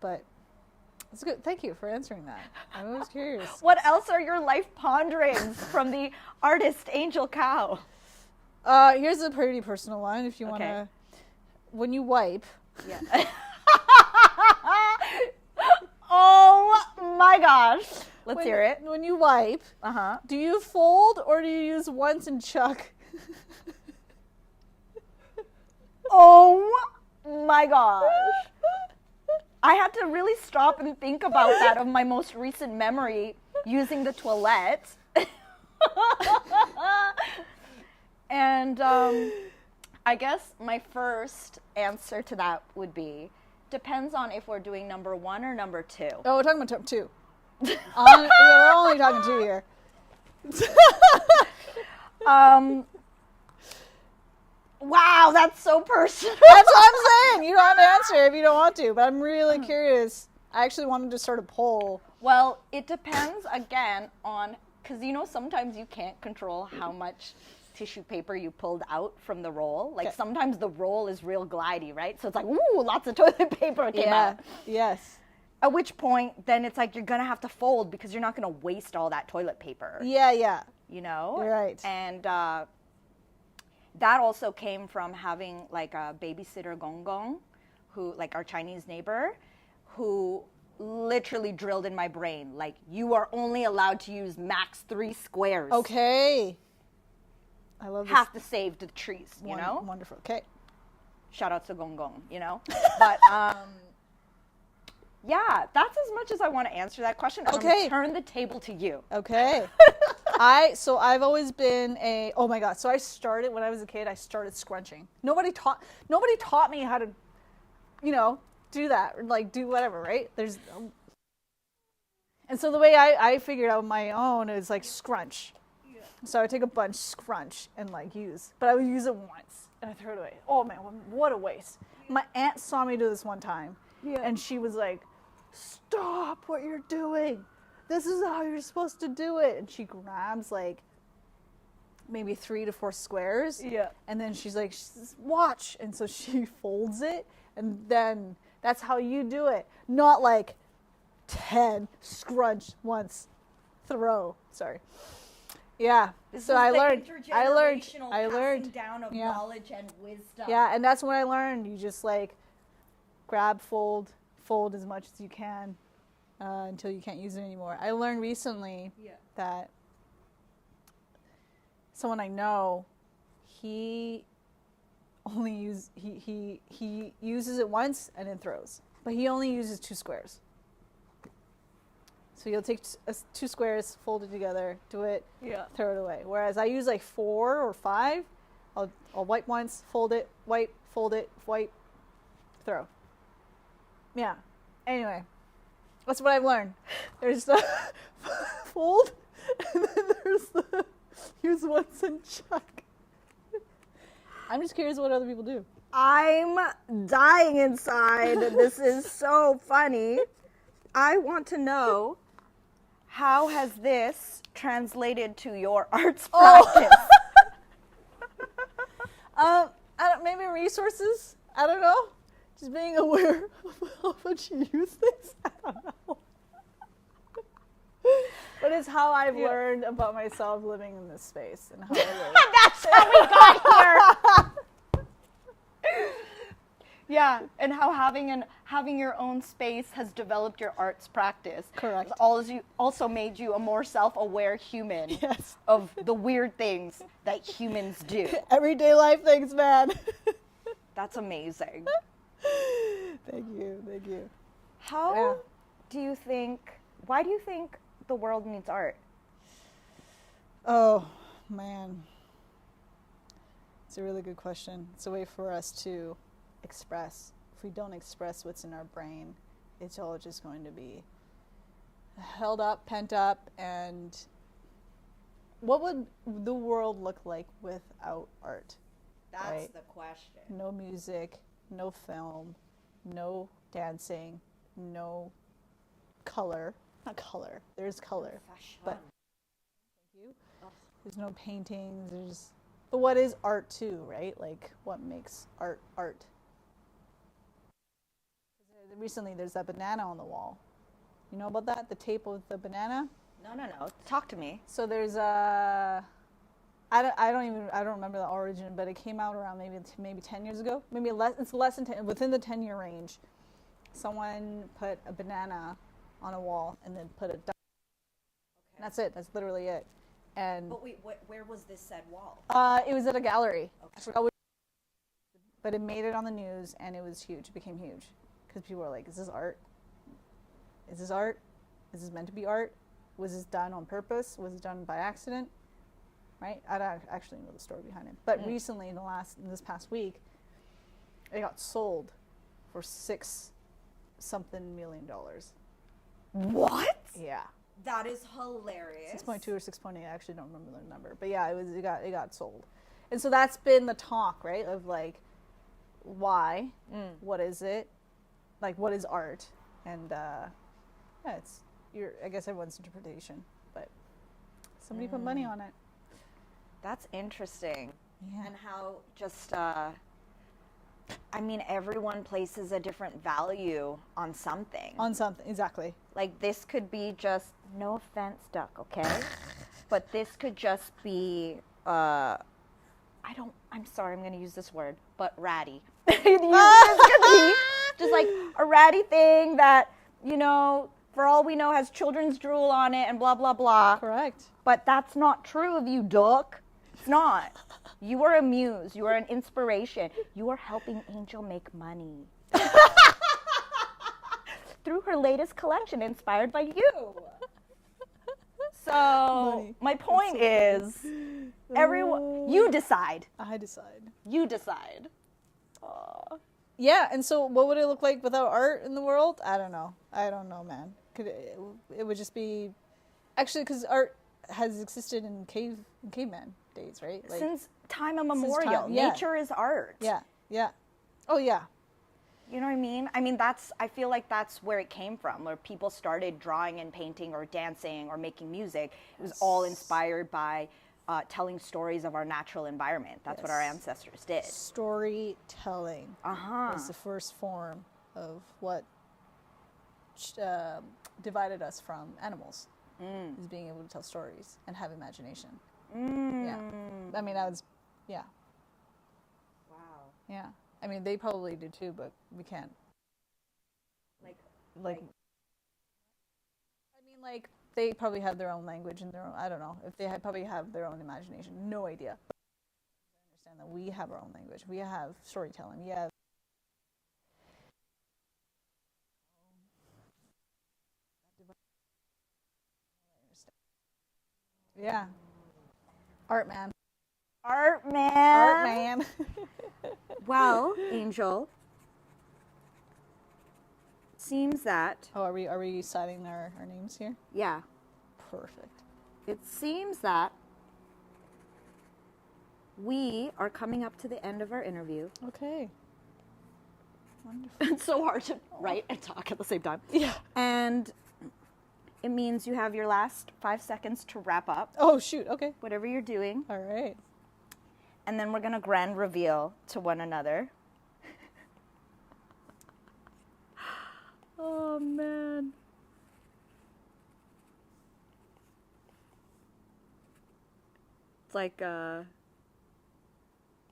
But it's good. Thank you for answering that. I was curious. What else are your life ponderings from the artist Angel Cow? Here's a pretty personal one if you want to. When you wipe. Yeah. Oh my gosh. Let's hear it. When you wipe, do you fold or do you use once and chuck? Oh my gosh. I had to really stop and think about that of my most recent memory using the toilet. And I guess my first answer to that would be, depends on if we're doing number 1 or number 2. Oh, we're talking about 2. We're only talking 2 here. Wow, that's so personal. That's what I'm saying. You don't have to answer if you don't want to, but I'm really curious. I actually wanted to start a poll. Well, it depends again on, because sometimes you can't control how much tissue paper you pulled out from the roll. Like sometimes the roll is real glidey, right? So it's like, ooh, lots of toilet paper came out. Yes. At which point, then it's like you're going to have to fold because you're not going to waste all that toilet paper. Yeah. You know? You're right. And that also came from having like a babysitter Gong Gong, who, like our Chinese neighbor, who literally drilled in my brain, like, you are only allowed to use max 3 squares. Okay. I love this. Have to save the trees, you know? Wonderful. Okay. Shout out to Gong Gong, you know? But, yeah, that's as much as I want to answer that question. I'm going to turn the table to you. Okay. I've always been oh my God. So I started, when I was a kid, I started scrunching. Nobody taught me how to, do that, or like do whatever, right? And so the way I figured out my own is like scrunch. Yeah. So I would take a bunch, scrunch, and like use, but I would use it once and I throw it away. Oh man, what a waste. My aunt saw me do this one time, and she was like, "Stop what you're doing. This is how you're supposed to do it." And she grabs like maybe 3 to 4 squares. Yeah. And then she's like, "Watch." And so she folds it, and then that's how you do it. Not like 10, scrunch once, throw. Sorry. Yeah. So I learned passing down of knowledge and wisdom. Yeah, and that's when I learned. You just like grab, fold as much as you can until you can't use it anymore. I learned recently that someone I know, he uses it once and then throws, but he only uses 2 squares. So you'll take 2 squares, fold it together, do it, throw it away. Whereas I use like 4 or 5, I'll wipe once, fold it, wipe, throw. Yeah. Anyway, that's what I've learned. There's the fold, and then there's the use once and chuck. I'm just curious what other people do. I'm dying inside. This is so funny. I want to know, how has this translated to your arts practice? Maybe resources. I don't know. Just being aware of how much you use things. I don't know. But it's how I've learned about myself living in this space and how I live. That's how we got here. Yeah, and how having your own space has developed your arts practice. Correct. Also made you a more self-aware human. Yes. Of the weird things that humans do. Everyday life things, man. That's amazing. Thank you. Why do you think the world needs art? Oh, man. It's a really good question. It's a way for us to express. If we don't express what's in our brain, it's all just going to be held up, pent up, and what would the world look like without art? That's right? the question. No music, no film, no dancing, no color. Not color. There's color. But thank you. There's no paintings. But what is art too, right? Like what makes art art? Recently there's that banana on the wall. You know about that? The tape of the banana? No. Talk to me. So there's a I don't remember the origin, but it came out around maybe 10 years ago. It's less than 10, within the 10-year range. Someone put a banana on a wall and then put a duck. Okay. That's it. That's literally it. And but wait, where was this said wall? It was at a gallery. Okay. I forgot but it made it on the news and it was huge. It became huge because people were like, "Is this art? Is this art? Is this meant to be art? Was this done on purpose? Was it done by accident?" Right? I don't actually know the story behind it. But recently, in this past week, it got sold for $6-something million. What? Yeah. That is hilarious. 6.2 or 6.8. I actually don't remember the number. But yeah, it got sold. And so that's been the talk, right? Of like, why? What is it? Like, what is art? And I guess everyone's interpretation. But somebody put money on it. That's interesting. Yeah. And how just, everyone places a different value on something. On something, exactly. Like this could be just, no offense, duck, okay? But this could just be, I'm sorry, I'm going to use this word, but ratty. This could be just like a ratty thing that, for all we know has children's drool on it and blah, blah, blah. Correct. But that's not true of you, duck. It's not. You are a muse. You are an inspiration. You are helping Angel make money. Through her latest collection inspired by you. So, my point is, everyone, you decide. I decide. You decide. Aww. Yeah, and so what would it look like without art in the world? I don't know, man. It would just be, actually, because art has existed in caveman days, right? Like, since time immemorial. Nature is art. Yeah. Oh, yeah. You know what I mean? I feel like that's where it came from, where people started drawing and painting or dancing or making music. It was all inspired by telling stories of our natural environment. That's what our ancestors did. Storytelling was the first form of what divided us from animals, is being able to tell stories and have imagination. Yeah. Wow. Yeah. They probably do too, but we can't. They probably have their own language and their own, I don't know, if they probably have their own imagination. No idea. But I understand that we have our own language. We have storytelling. We have yeah. Art, man. Art man. Art man. Well, Angel, seems that, Oh, are we signing our names here? yeah, Perfect. it seems that we are coming up to the end of our interview. Okay. Wonderful. It's so hard to write and talk at the same time. Yeah. And it means you have your last 5 seconds to wrap up Oh, shoot. Okay. whatever you're doing. All right. And then we're going to grand reveal to one another. Oh, man. It's like,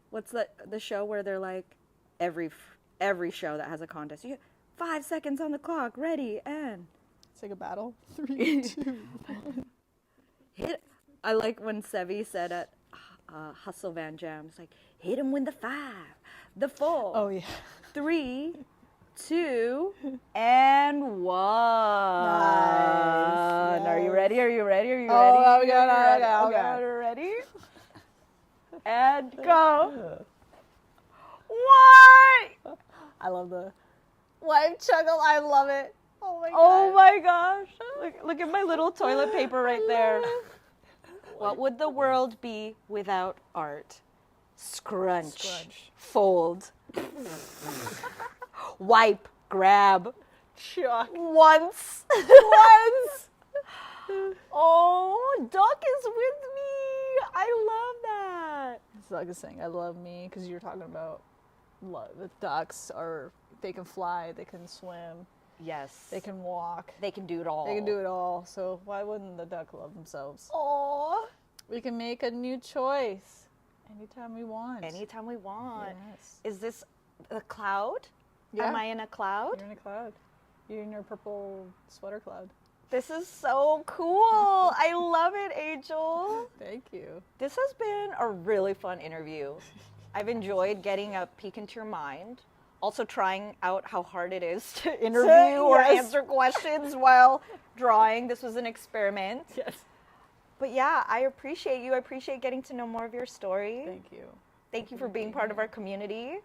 what's the show where they're like, every show that has a contest, you get 5 seconds on the clock, ready, and... It's like a battle. 3, 2. Hit. I like when Sevi said at Hustle Van Jam, it's like, hit him with the 5, the 4, Oh, yeah. 3, 2, and 1. Nice. Are you ready? Are you ready? Are you Oh, ready? oh, we got it, Are you okay, ready? okay. Are you ready? And go. What? I love the live chuckle. I love it. Oh my god. Oh my gosh. Look at my little toilet paper right there. What would the world be without art? Scrunch. Scrunch. Fold. Wipe. Grab. Chuck. Once. Once. Oh, Duck is with me. I love that. It's like a saying, I love me, because you're talking about love. The ducks they can fly, they can swim, Yes. they can walk, They can do it all. they can do it all. So why wouldn't the duck love themselves? Oh. We can make a new choice anytime we want. Anytime we want. Yes. Is this a cloud? Yeah. Am I in a cloud? You're in a cloud. You're in your purple sweater cloud. This is so cool. I love it, Angel. Thank you. This has been a really fun interview. I've enjoyed getting a peek into your mind. Also trying out how hard it is to interview or Yes. answer questions while drawing. This was an experiment. Yes. But yeah, I appreciate you. I appreciate getting to know more of your story. Thank you. Thank you for being part of our community.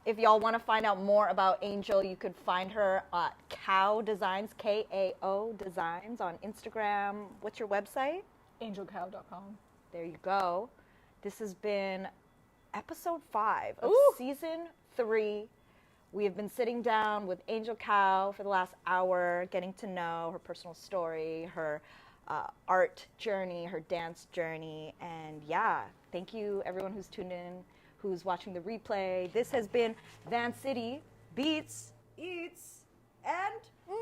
If y'all want to find out more about Angel, you could find her at Kao Designs, Kao Designs on Instagram. What's your website? Angelcow.com. There you go. This has been episode 5 of Ooh. season 3. We have been sitting down with Angel Cow for the last hour, getting to know her personal story, her art journey, her dance journey. And yeah, thank you everyone who's tuned in, who's watching the replay. This has been Vancity Beats, Eats, and more.